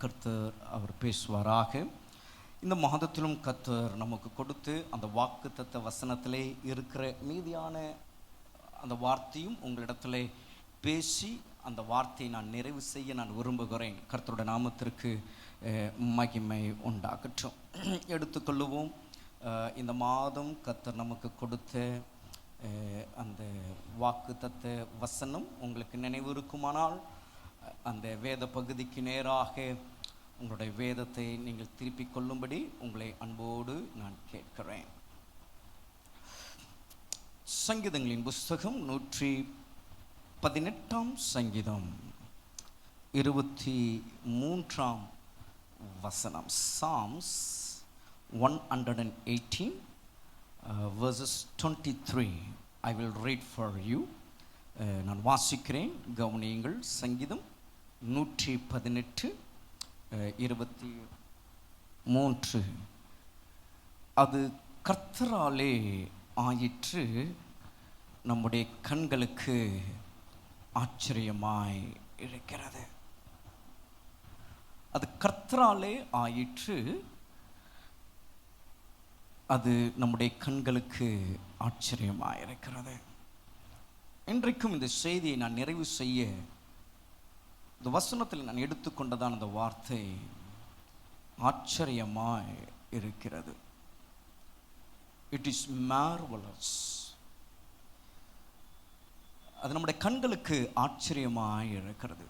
கர்த்தர் அவர் பேசுவாராக. இந்த மாதத்திலும் கர்த்தர் நமக்கு கொடுத்து அந்த வாக்குத்தத்த வசனத்திலே இருக்கிற மீதியான அந்த வார்த்தையும் உங்களிடத்திலே பேசி அந்த வார்த்தையை நான் நிறைவு செய்ய நான் விரும்புகிறேன். கர்த்தருடைய நாமத்திற்கு மகிமை உண்டாகட்டும். எடுத்துக்கொள்ளுவோம். இந்த மாதம் கர்த்தர் நமக்கு கொடுத்த அந்த வாக்குத்தத்த வசனம் உங்களுக்கு நினைவு இருக்குமானால் அந்த வேத பகுதிக்கு நேராக உங்களுடைய வேதத்தை நீங்கள் திருப்பிக் கொள்ளும்படி உங்களை அன்போடு நான் கேட்கிறேன். சங்கீதங்களின் புஸ்தகம் 118 சங்கீதம் 23 வசனம். Psalms 118 verses 23. I will read for you. நான் வாசிக்கிறேன், கவனியுங்கள். சங்கீதம் 118:23. அது கர்த்தராலே ஆயிற்று, நம்முடைய கண்களுக்கு ஆச்சரியமாய் இருக்கிறது. அது கர்த்தராலே ஆயிற்று, அது நம்முடைய கண்களுக்கு ஆச்சரியமாய் இருக்கிறது. இன்றைக்கும் இந்த செய்தியை நான் நிறைவு செய்ய இந்த வசனத்தில் நான் எடுத்துக்கொண்டதான் அந்த வார்த்தை ஆச்சரியமாய் இருக்கிறது. It is marvellous. அது நம்முடைய கண்களுக்கு ஆச்சரியமாய் இருக்கிறது.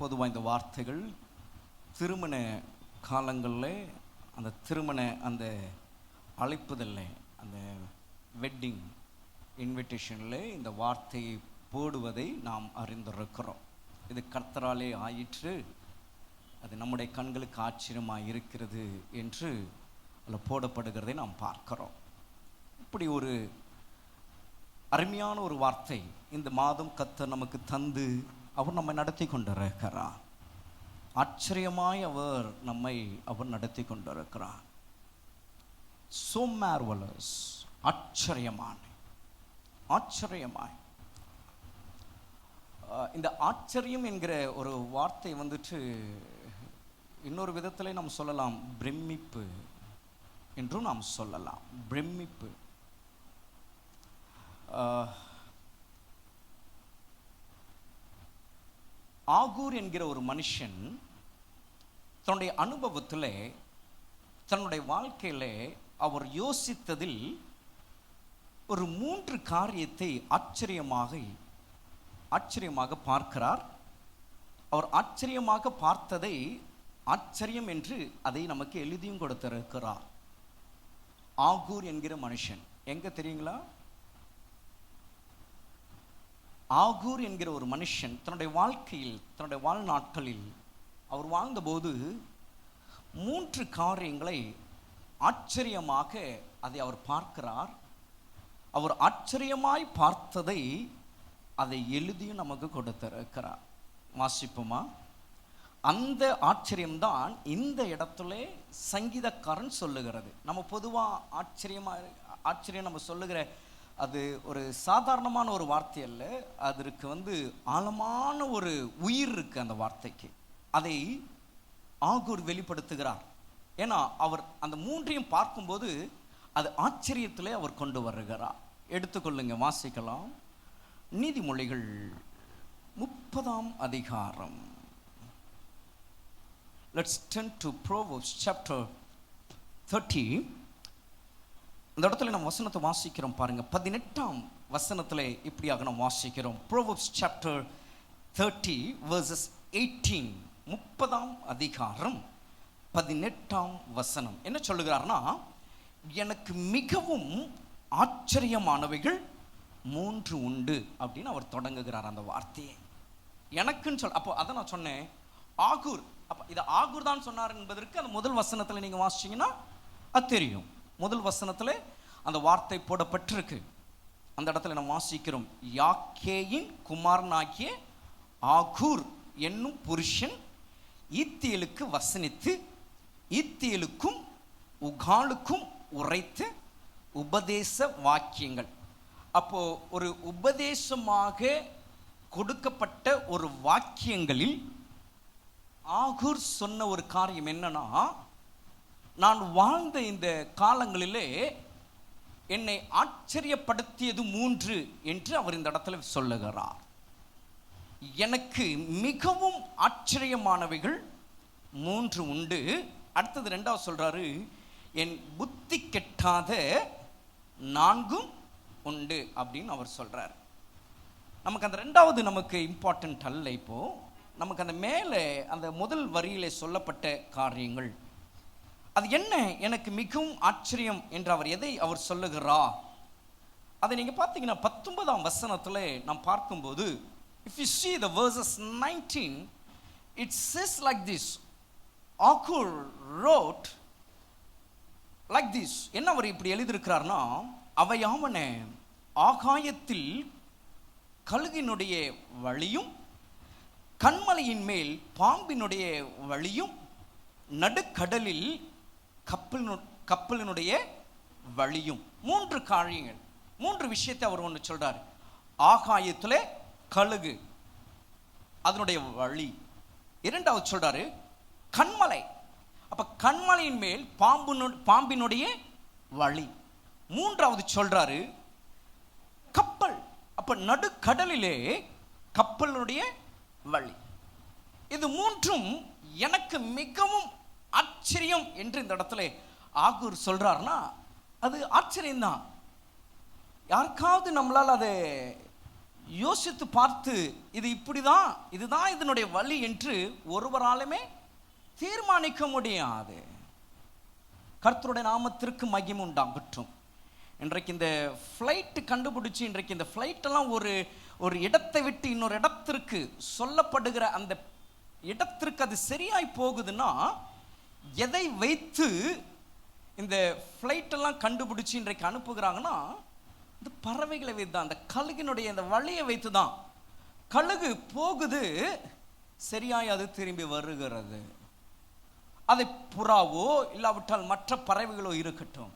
பொதுவாக இந்த வார்த்தைகள் திருமண காலங்களில் அந்த திருமண அந்த அழைப்புதல்ல, அந்த வெட்டிங் இன்விடேஷனில் இந்த வார்த்தையை போடுவதை நாம் அறிந்திருக்கிறோம். இது கர்த்தராலே ஆயிற்று, அது நம்முடைய கண்களுக்கு ஆச்சரியமாக இருக்கிறது என்று அதில் போடப்படுகிறதை நாம் பார்க்கிறோம். இப்படி ஒரு அருமையான ஒரு வார்த்தை இந்த மாதம் கர்த்தர் நமக்கு தந்து அவர் நம்மை நடத்தி கொண்டிருக்கிறார். ஆச்சரியமாய் அவர் நடத்தி கொண்டிருக்கிறார். So marvelous, ஆச்சரியமாய். இந்த ஆச்சரியம் என்கிற ஒரு வார்த்தை வந்துட்டு இன்னொரு விதத்தில் நாம் சொல்லலாம், பிரமிப்பு என்றும் நாம் சொல்லலாம். பிரமிப்பு. ஆகூர் என்கிற ஒரு மனுஷன் தன்னுடைய அனுபவத்தில், தன்னுடைய வாழ்க்கையில் அவர் யோசித்ததில் ஒரு 3 காரியத்தை ஆச்சரியமாக பார்க்கிறார். அவர் ஆச்சரியமாக பார்த்ததை ஆச்சரியம் என்று அதை நமக்கு எழுதியும் கொடுத்திருக்கிறார். ஆகூர் என்கிற மனுஷன் எங்க தெரியுங்களா? ஆகூர் என்கிற ஒரு மனுஷன் தன்னுடைய வாழ்க்கையில், தன்னுடைய வாழ்நாட்களில் அவர் வாழ்ந்தபோது 3 காரியங்களை ஆச்சரியமாக அதை அவர் பார்க்கிறார். அவர் ஆச்சரியமாய் பார்த்ததை அதை எழுதியும் நமக்கு கொடுத்திருக்கிறார். வாசிப்போமா? அந்த ஆச்சரியம்தான் இந்த இடத்துல சங்கீதக்காரன் சொல்லுகிறது. நம்ம பொதுவாக ஆச்சரியம் நம்ம சொல்லுகிற அது ஒரு சாதாரணமான ஒரு வார்த்தை அல்ல. அதற்கு ஆழமான ஒரு உயிர் இருக்கு அந்த வார்த்தைக்கு. அதை ஆகூர் வெளிப்படுத்துகிறார். ஏன்னா அவர் அந்த 3ஐயும் பார்க்கும்போது அது ஆச்சரியத்திலே அவர் கொண்டு வருகிறார். எடுத்துக்கொள்ளுங்க, வாசிக்கலாம். நீதிமொழிகள் 30 அதிகாரம். Let's turn to Proverbs chapter 30. இந்த இடத்துல நம்ம வசனத்தை வாசிக்கிறோம் பாருங்க. 18 வசனத்தில் இப்படியாக நாம் வாசிக்கிறோம். Proverbs chapter 30 verses 18. 30 அதிகாரம் 18 வசனம் என்ன சொல்லுகிறார்னா, எனக்கு மிகவும் ஆச்சரியமானவைகள் 3 உண்டு அப்படின்னு அவர் தொடங்குகிறார் அந்த வார்த்தையை. எனக்குன்னு சொல்ல, அப்போ அதை நான் சொன்னேன் ஆகூர். அப்போ இதை ஆகூர் தான் சொன்னார் என்பதற்கு அந்த முதல் வசனத்தில் நீங்கள் வாசிச்சிங்கன்னா அது தெரியும். முதல் வசனத்தில் அந்த வார்த்தை போடப்பட்டிருக்கு. அந்த இடத்துல நம்ம வாசிக்கிறோம், யாக்கேயின் குமாரனாகிய ஆகூர் என்னும் புருஷன் ஈத்தியலுக்கு வசனித்து ஈத்தியலுக்கும் உகாலுக்கும் உரைத்த உபதேச வாக்கியங்கள். அப்போ ஒரு உபதேசமாக கொடுக்கப்பட்ட ஒரு வாக்கியங்களில் ஆகூர் சொன்ன ஒரு காரியம் என்னன்னா, நான் வாழ்ந்த இந்த காலங்களிலே என்னை ஆச்சரியப்படுத்தியது 3 என்று அவர் இந்த இடத்துல சொல்லுகிறார். எனக்கு மிகவும் ஆச்சரியமானவைகள் 3 உண்டு. அடுத்தது 2வது சொல்றாரு, என் புத்தி கெட்டாத 4 உண்டு அப்படின்னு அவர் சொல்றார். நமக்கு அந்த 2வது நமக்கு இம்பார்ட்டன்ட் அல்ல. இப்போ நமக்கு அந்த மேலே அந்த முதல் வரியிலே சொல்லப்பட்ட காரியங்கள் அது என்ன எனக்கு மிகவும் ஆச்சரியம் என்று அவர் சொல்லுகிறார். அதை நீங்க பார்த்தீங்கன்னா 19ஆம் வசனத்துல நாம் பார்க்கும்போது, if you see the verses 19, it says like this. Agur wrote like this. என்ன அவர் இப்படி எழுதியிருக்கிறார்னா, அவையாவன ஆகாயத்தில் கழுகினுடைய வழியும் கண்மலையின் மேல் பாம்பினுடைய வழியும் நடுக்கடலில் கப்பலினுடைய வழியும். 3 காரியங்கள், 3 விஷயத்தை அவர் ஒன்று சொல்றாரு. ஆகாயத்திலே கழுகு, அதனுடைய வழி. 2வது சொல்றாரு கண்மலை, அப்ப கண்மலையின் மேல் பாம்பினுடைய வழி. 3வது சொல்றாரு கப்பல், அப்ப நடுக்கடலிலே கப்பலினுடைய வழி. இது 3ம் எனக்கு மிகவும் ஆச்சரியம் என்று இந்த இடத்துல ஆகூர் சொல்றார்னா, அது ஆச்சரியம்தான். யாருக்காவது நம்மளால் அதை யோசித்து பார்த்து இது இப்படிதான், இதுதான் இதனுடைய வழி என்று ஒருவராலுமே தீர்மானிக்க முடியாது. கர்த்தருடைய நாமத்திற்கு மகிமை உண்டாகட்டும். இன்றைக்கு இந்த ஃப்ளைட் கண்டுபிடிச்சு, இன்றைக்கு இந்த ஃப்ளைட் எல்லாம் ஒரு இடத்தை விட்டு இன்னொரு இடத்திற்கு சொல்லப்படுகிற அந்த இடத்திற்கு அது சரியாய் போகுதுன்னா, எதை வைத்து இந்த ஃப்ளைட் எல்லாம் கண்டுபிடிச்சு இன்றைக்கு அனுப்புகிறாங்கன்னா, இந்த பறவைகளை வைத்து தான், அந்த கழுகினுடைய இந்த வழியை வைத்து தான். கழுகு போகுது, சரியாய் அது திரும்பி வருகிறது. அதை புறாவோ இல்லாவிட்டால் மற்ற பறவைகளோ இருக்கட்டும்,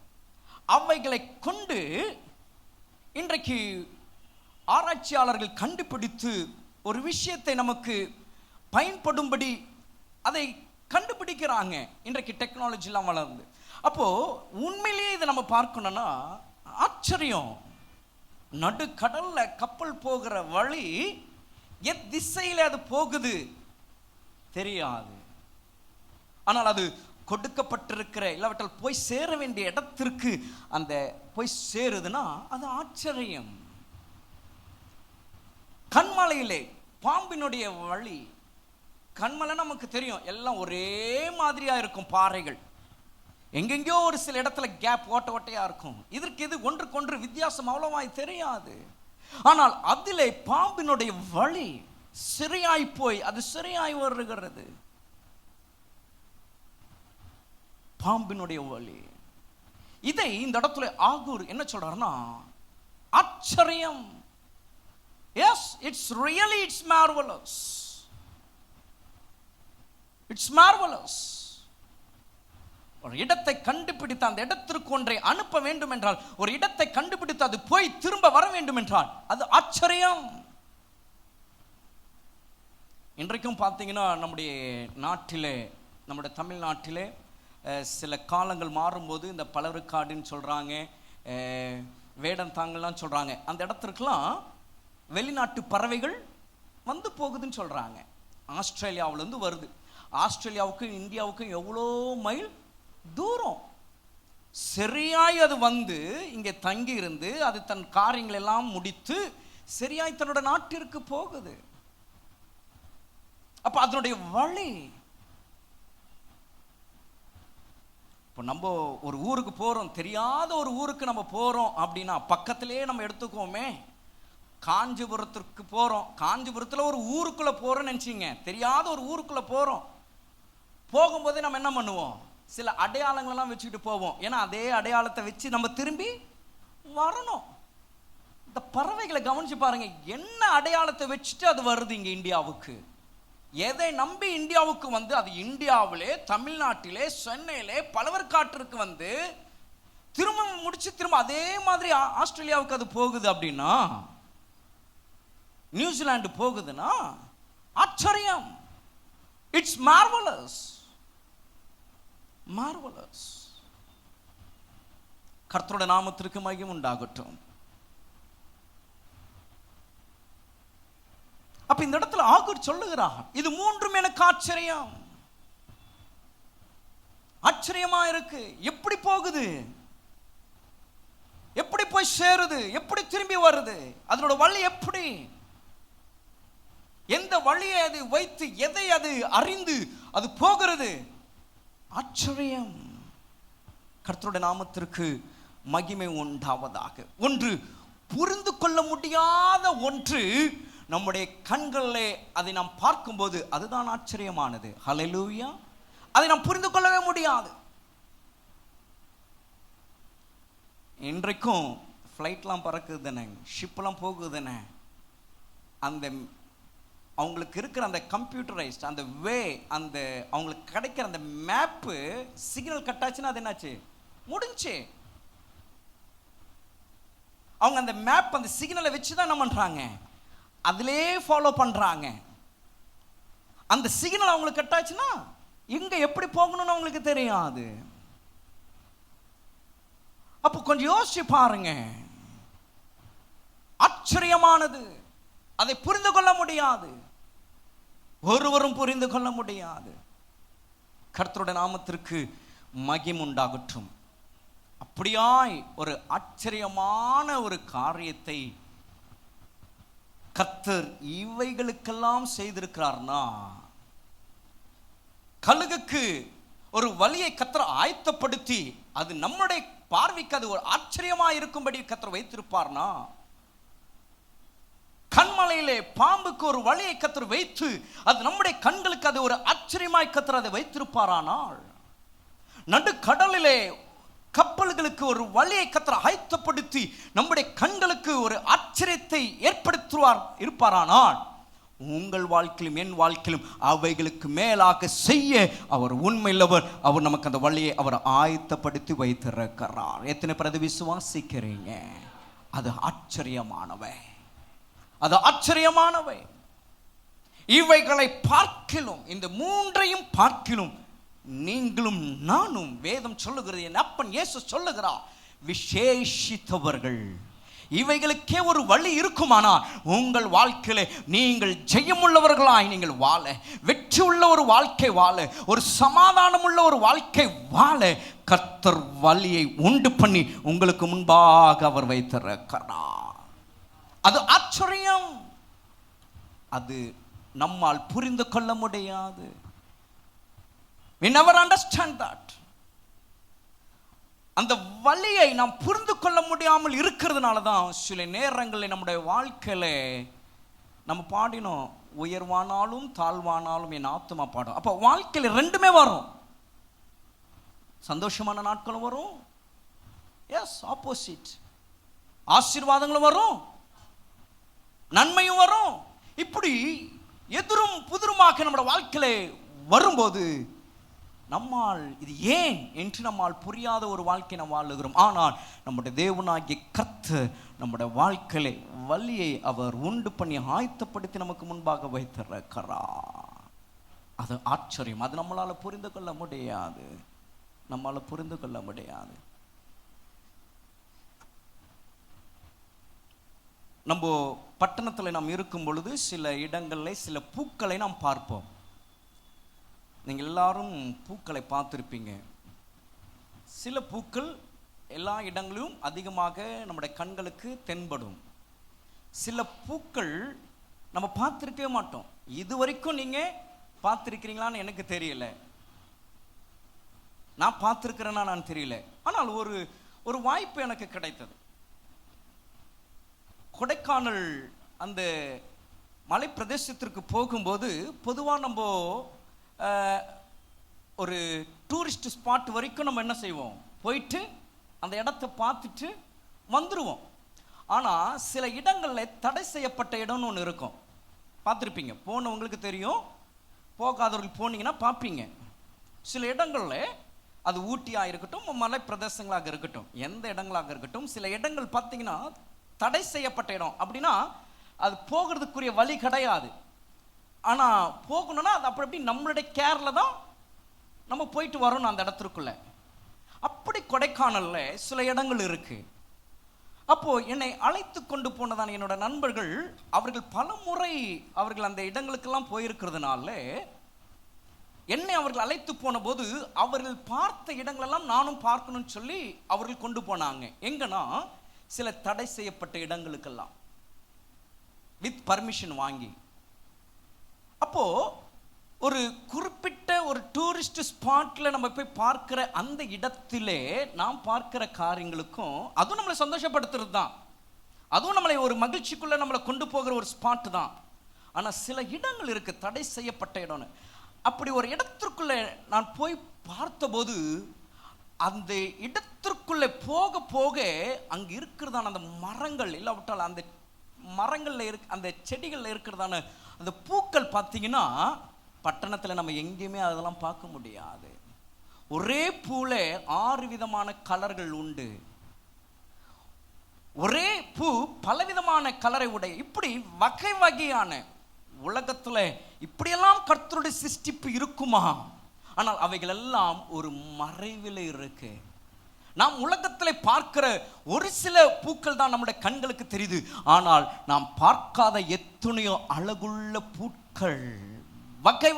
அவைகளை கொண்டு இன்றைக்கு ஆராய்ச்சியாளர்கள் கண்டுபிடித்து ஒரு விஷயத்தை நமக்கு பயன்படும்படி அதை கண்டுபிடிக்கிறாங்க. இன்றைக்கு டெக்னாலஜி எல்லாம் வளர்ந்து, அப்போ உண்மையிலேயே இதை நம்ம பார்க்கணும்னா ஆச்சரியம். நடுக்கடல்ல கப்பல் போகிற வழி திசையில அது போகுது தெரியாது, ஆனால் அது கொடுக்கப்பட்டிருக்கிற இல்லாவிட்டால் போய் சேர வேண்டிய இடத்திற்கு அந்த போய் சேருதுன்னா அது ஆச்சரியம். கண்மலையிலே பாம்பினுடைய வழி, கண்மலை நமக்கு தெரியும், எல்லாம் ஒரே மாதிரியா இருக்கும். பாறைகள் எங்கெங்கயோ ஒரு சில இடத்துல கேப் ஓட்டையா இருக்கும். இதற்கு இது ஒன்றுக்கொன்று வித்தியாசம் அவ்வளவாய் தெரியாது. ஆனால் அதிலே பாம்பினுடைய வழி சிறையாய் போய் அது சிறையாய் வருகிறது. பாம்பினுடைய வழி, இதை இந்த இடத்துல ஆகூர் என்ன சொல்றாருன்னா ஆச்சரியம். Yes, it's really, it's marvelous. It's marvelous. ஒரு இடத்தை கண்டுபிடித்து அந்த இடத்திற்கு ஒன்றை அனுப்ப வேண்டும் என்றால், ஒரு இடத்தை கண்டுபிடித்து அது போய் திரும்ப வர வேண்டும் என்றால் அது ஆச்சரியம். இன்றைக்கும் பார்த்தீங்கன்னா நம்முடைய நாட்டிலே, நம்முடைய தமிழ்நாட்டிலே சில காலங்கள் மாறும்போது இந்த பலருக்காடுன்னு சொல்றாங்க, வேடந்தாங்கலாம் சொல்றாங்க. அந்த இடத்திற்கெல்லாம் வெளிநாட்டு பறவைகள் வந்து போகுதுன்னு சொல்றாங்க. ஆஸ்திரேலியாவிலேருந்து வருது. ஆஸ்திரேலியாவுக்கும் இந்தியாவுக்கும் எவ்வளோ மைல் தூரம். சரியாய் அது வந்து இங்கே தங்கி இருந்து அது தன் காரியங்கள் எல்லாம் முடித்து சரியாய் தன்னோட நாட்டிற்கு போகுது. அப்ப அதனுடைய வழி, இப்போ நம்ம ஒரு ஊருக்கு போறோம், தெரியாத ஒரு ஊருக்கு நம்ம போறோம் அப்படின்னா பக்கத்திலே நம்ம எடுத்துக்கோமே, காஞ்சிபுரத்திற்கு போறோம், காஞ்சிபுரத்துல ஒரு ஊருக்குள்ள போறோம்னு நினைச்சிங்க, தெரியாத ஒரு ஊருக்குள்ள போறோம். போகும்போதே நம்ம என்ன பண்ணுவோம், சில அடையாளங்களெல்லாம் வச்சுக்கிட்டு போவோம். ஏன்னா அதே அடையாளத்தை வச்சு நம்ம திரும்பி வரணும். இந்த பறவைகளை கவனிச்சு பாருங்க, என்ன அடையாளத்தை வச்சுட்டு அது வருது இங்க இந்தியாவுக்கு. எதை நம்பி இந்தியாவுக்கு வந்து அது இந்தியாவிலே, தமிழ்நாட்டிலே, சென்னையிலே, பலவர்காட்டிற்கு வந்து திரும்ப முடிச்சு திரும்ப அதே மாதிரி ஆஸ்திரேலியாவுக்கு அது போகுது அப்படின்னா, நியூசிலாந்து போகுதுன்னா ஆச்சரியம். It's marvellous, marvellous. கர்த்தருடைய நாமத்திற்கு மகிமை உண்டாகட்டும். அப்ப இந்த இடத்துல ஆகூர் சொல்லுகிறார், இது மூன்றும் எனக்கு ஆச்சரியம், ஆச்சரியமா இருக்கு. எப்படி போகுது, எப்படி போய் சேருது, எப்படி திரும்பி வருது, அதனோட வழி எப்படி, எந்த வழியை அது வைத்து எதை அது அறிந்து அது போகிறது, ஆச்சரியம். கர்த்தருடைய நாமத்திற்கு மகிமை உண்டாவதாக. ஒன்று, புரிந்து கொள்ள முடியாத ஒன்று நம்முடைய கண்களிலே அதை நாம் பார்க்கும்போது அதுதான் ஆச்சரியமானது. ஹல்லேலூயா. அதை நாம் புரிந்து கொள்ளவே முடியாது. இன்றைக்கும் ஃப்ளைட்லாம் பறக்குது தானே, ஷிப்லாம் போகுது தானே, அந்த அவங்களுக்கு இருக்கிற அந்த கம்ப்யூட்டரைஸ்ட் அந்த வே, அந்த அவங்களுக்கு கிடைக்கிற அந்த மேப்பு சிக்னல் கட் ஆச்சுன்னா அது என்னாச்சு, முடிஞ்சு. அவங்க அந்த மேப் அந்த சிக்னலை வச்சு தான் என்ன பண்றாங்க, அதிலே ஃபாலோ பண்றாங்க. அந்த சிக்னல் அவங்களுக்கு கட் ஆச்சுன்னா எங்க எப்படி போகணும்னு அவங்களுக்கு தெரியாது. அப்போ கொஞ்சம் யோசிச்சு பாருங்க, ஆச்சரியமானது, அதை புரிந்து கொள்ள முடியாது, ஒருவரும் புரிந்து கொள்ள முடியாது. கர்த்தருடைய நாமத்திற்கு மகிமை உண்டாகட்டும். அப்படியாய் ஒரு ஆச்சரியமான ஒரு காரியத்தை கர்த்தர் இவைகளுக்கெல்லாம் செய்திருக்கிறார்னா, கழுகுக்கு ஒரு வழியை கர்த்தர் ஆயத்தப்படுத்தி அது நம்முடைய பார்வைக்கு அது ஒரு ஆச்சரியமா இருக்கும்படி கர்த்தர் வைத்திருப்பார்னா, கண்மலையிலே பாம்புக்கு ஒரு வழியை கர்த்தர் வைத்து அது நம்முடைய கண்களுக்கு அது ஒரு ஆச்சரியமாய் கர்த்தர் அதை வைத்திருப்பாரானால், நடுக்கடலிலே கப்பல்களுக்கு ஒரு வழியை கர்த்தர் ஆயத்தப்படுத்தி நம்முடைய கண்களுக்கு ஒரு ஆச்சரியத்தை ஏற்படுத்துவார் இருப்பாரானால், உங்கள் வாழ்க்கையிலும் என் வாழ்க்கையிலும் அவைகளுக்கு மேலாக செய்ய அவர் உண்மையுள்ளவர். அவர் நமக்கு அந்த வழியை அவர் ஆயத்தப்படுத்தி வைத்திருக்கிறார். எத்தனை பிரதி விசுவாசிக்கிறீங்க? அது ஆச்சரியமானவை, அது ஆச்சரியமானவை. இவைகளை பார்க்கிலும், இந்த மூன்றையும் பார்க்கிலும் நீங்களும் நானும், வேதம் சொல்லுகிறது, என் அப்பன் இயேசு சொல்லுகிறார், விசேஷித்தவர்கள். இவைகளுக்கே ஒரு வழி இருக்குமானால் உங்கள் வாழ்க்கையில நீங்கள் ஜெயமுள்ளவர்களாய் நீங்கள் வாழ, வெற்றி உள்ள ஒரு வாழ்க்கை வாழ, ஒரு சமாதானம் உள்ள ஒரு வாழ்க்கை வாழ கர்த்தர் வழியை உண்டு பண்ணி உங்களுக்கு முன்பாக அவர் வைத்திருக்கிறார். அது ஆச்சரியம். அது நம்மால் புரிந்து கொள்ள முடியாது. We never understand that. அந்த வழியை நாம் புரிந்து கொள்ள முடியாமல் இருக்கிறதுனால தான் சில நேரங்களில் நம்முடைய வாழ்க்கையில நம்ம பாடினோம், உயர்வானாலும் தாழ்வானாலும் என் ஆத்துமா பாடும். அப்போ வாழ்க்கையில் ரெண்டுமே வரும். சந்தோஷமான நாட்களும் வரும், எஸ் ஆப்போசிட், ஆசீர்வாதங்களும் வரும், நன்மையும் வரும். இப்படி எதிரும் புதிருமாக நம்முடைய வாழ்க்கையில வரும்போது நம்மால் இது ஏன் என்று நம்மால் புரியாத ஒரு வாழ்க்கை நாம் வாழுகிறோம். ஆனால் நம்முடைய தேவனாகிய கர்த்தர் நம்முடைய வாழ்க்கையிலே வழியை அவர் உண்டு பண்ணி ஆயத்தப்படுத்தி நமக்கு முன்பாக வைத்திருக்கிறார். அது ஆச்சரியம். அது நம்மளால புரிந்து கொள்ள முடியாது, நம்மளால புரிந்து கொள்ள முடியாது. நம்ம பட்டணத்தில் நாம் இருக்கும் பொழுது சில இடங்களில் சில பூக்களை நாம் பார்ப்போம். நீங்கள் எல்லாரும் பூக்களை பார்த்துருப்பீங்க. சில பூக்கள் எல்லா இடங்களிலும் அதிகமாக நம்முடைய கண்களுக்கு தென்படும். சில பூக்கள் நம்ம பார்த்துருக்கவே மாட்டோம். இது வரைக்கும் நீங்கள் பார்த்துருக்கிறீங்களான்னு எனக்கு தெரியல, நான் பார்த்துருக்கிறேன்னா நான் தெரியல. ஆனால் ஒரு வாய்ப்பு எனக்கு கிடைத்தது. கொடைக்கானல் அந்த மலை பிரதேசத்திற்கு போகும்போது பொதுவாக நம்ம ஒரு டூரிஸ்ட் ஸ்பாட் வரைக்கும் நம்ம என்ன செய்வோம், போயிட்டு அந்த இடத்த பார்த்துட்டு வந்துடுவோம். ஆனால் சில இடங்களில் தடை செய்யப்பட்ட இடம்னு ஒன்று இருக்கும், பார்த்துருப்பீங்க. போனவங்களுக்கு தெரியும், போகாதவர்கள் போனீங்கன்னா பார்ப்பீங்க. சில இடங்களில் அது ஊட்டியாக இருக்கட்டும், மலை பிரதேசங்களாக இருக்கட்டும், எந்த இடங்களாக இருக்கட்டும், சில இடங்கள் பார்த்தீங்கன்னா தடை செய்யப்பட்ட இடம். அப்படின்னா அது போகிறதுக்குரிய வழி கிடையாது. ஆனால் போகணும்னா அது அப்படி நம்மளுடைய கேரில் தான் நம்ம போயிட்டு வரணும் அந்த இடத்திற்குள்ள. அப்படி கொடைக்கானல்ல சில இடங்கள் இருக்கு. அப்போ என்னை அழைத்து கொண்டு போனதான என்னோட நண்பர்கள், அவர்கள் பல முறை அவர்கள் அந்த இடங்களுக்கெல்லாம் போயிருக்கிறதுனால என்னை அவர்கள் அழைத்து போன போது அவர்கள் பார்த்த இடங்களெல்லாம் நானும் பார்க்கணும்னு சொல்லி அவர்கள் கொண்டு போனாங்க. எங்கன்னா சில தடை செய்யப்பட்ட இடங்களுக்கெல்லாம் வித் பர்மிஷன் வாங்கி. அப்போ ஒரு குறிப்பிட்ட ஒரு டூரிஸ்ட் ஸ்பாட்ல நம்ம போய் பார்க்கிற அந்த இடத்திலே நாம் பார்க்கிற காரியங்களுக்கும் அதுவும் நம்மளை சந்தோஷப்படுத்துறது தான், அதுவும் நம்மளை ஒரு மகிழ்ச்சிக்குள்ள நம்மளை கொண்டு போகிற ஒரு ஸ்பாட் தான். ஆனா சில இடங்கள் இருக்கு தடை செய்யப்பட்ட இடம்னு. அப்படி ஒரு இடத்திற்குள்ள நான் போய் பார்த்தபோது அந்த இடத்திற்குள்ளே போக போக அங்க இருக்கிறதான அந்த மரங்கள் இல்லாவிட்டால் அந்த மரங்கள்ல அந்த செடிகள்ல இருக்கிறதான அந்த பூக்கள் பார்த்தீங்கன்னா பட்டணத்தில் நம்ம எங்கேயுமே அதெல்லாம் பார்க்க முடியாது. ஒரே பூல 6 விதமான கலர்கள் உண்டு. ஒரே பூ பலவிதமான கலரை உடைய, இப்படி வகை வகையான உலகத்துல இப்படியெல்லாம் கர்த்தருடைய சிருஷ்டிப்பு இருக்குமா? ஆனால் அவைகள் எல்லாம் ஒரு மறைவில் இருக்கு. நாம் உலகத்தில் பார்க்கிற ஒரு சில பூக்கள் தான் நம்முடைய கண்களுக்கு தெரியுது. ஆனால் நாம் பார்க்காத எத்தனையோ அழகுள்ள பூக்கள், வகை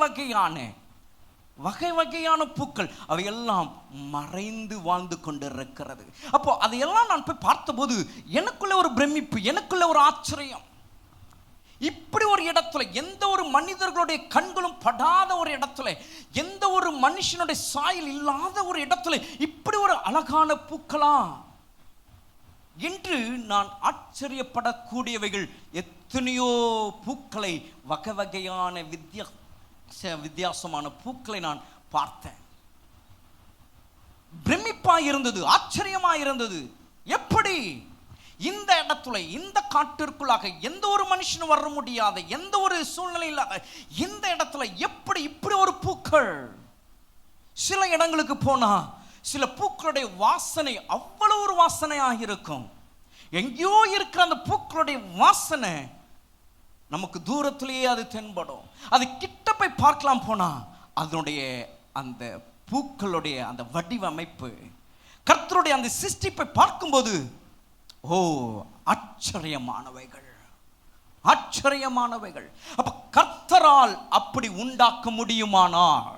வகையான பூக்கள், அவையெல்லாம் மறைந்து வாழ்ந்து கொண்டிருக்கிறது. அப்போ அதையெல்லாம் நான் போய் பார்த்தபோது எனக்குள்ள ஒரு பிரமிப்பு, எனக்குள்ள ஒரு ஆச்சரியம். இப்படி ஒரு இடத்துல, எந்த ஒரு மனிதர்களுடைய கண்களும் படாத ஒரு இடத்துல, எந்த ஒரு மனுஷனுடைய சாயல் இல்லாத ஒரு இடத்துல இப்படி ஒரு அழகான பூக்களா என்று நான் ஆச்சரியப்படக்கூடியவைகள் எத்தனையோ பூக்களை, வகை வகையான வித்தியாசமான பூக்களை நான் பார்த்தேன். பிரமிப்பாய் இருந்தது, ஆச்சரியமாய் இருந்தது. எப்படி இந்த இடத்துல, இந்த காட்டிற்குள்ளாக எந்த ஒரு மனுஷனும் வர முடியாத எந்த ஒரு சூழ்நிலையில் இந்த இடத்துல எப்படி இப்படி ஒரு பூக்கள்? சில இடங்களுக்கு போனா சில பூக்களுடைய வாசனை அவ்வளவு ஒரு வாசனையாக இருக்கும். எங்கேயோ இருக்கிற அந்த பூக்களுடைய வாசனை நமக்கு தூரத்திலேயே அது தென்படும். அது கிட்ட போய் பார்க்கலாம் போனா அதனுடைய அந்த பூக்களுடைய அந்த வடிவமைப்பு, கர்த்தருடைய அந்த சிருஷ்டிப்பை பார்க்கும்போது ஓ ஆச்சரியமானவைகள். அப்ப கர்த்தரால் அப்படி உண்டாக்க முடியுமானால்,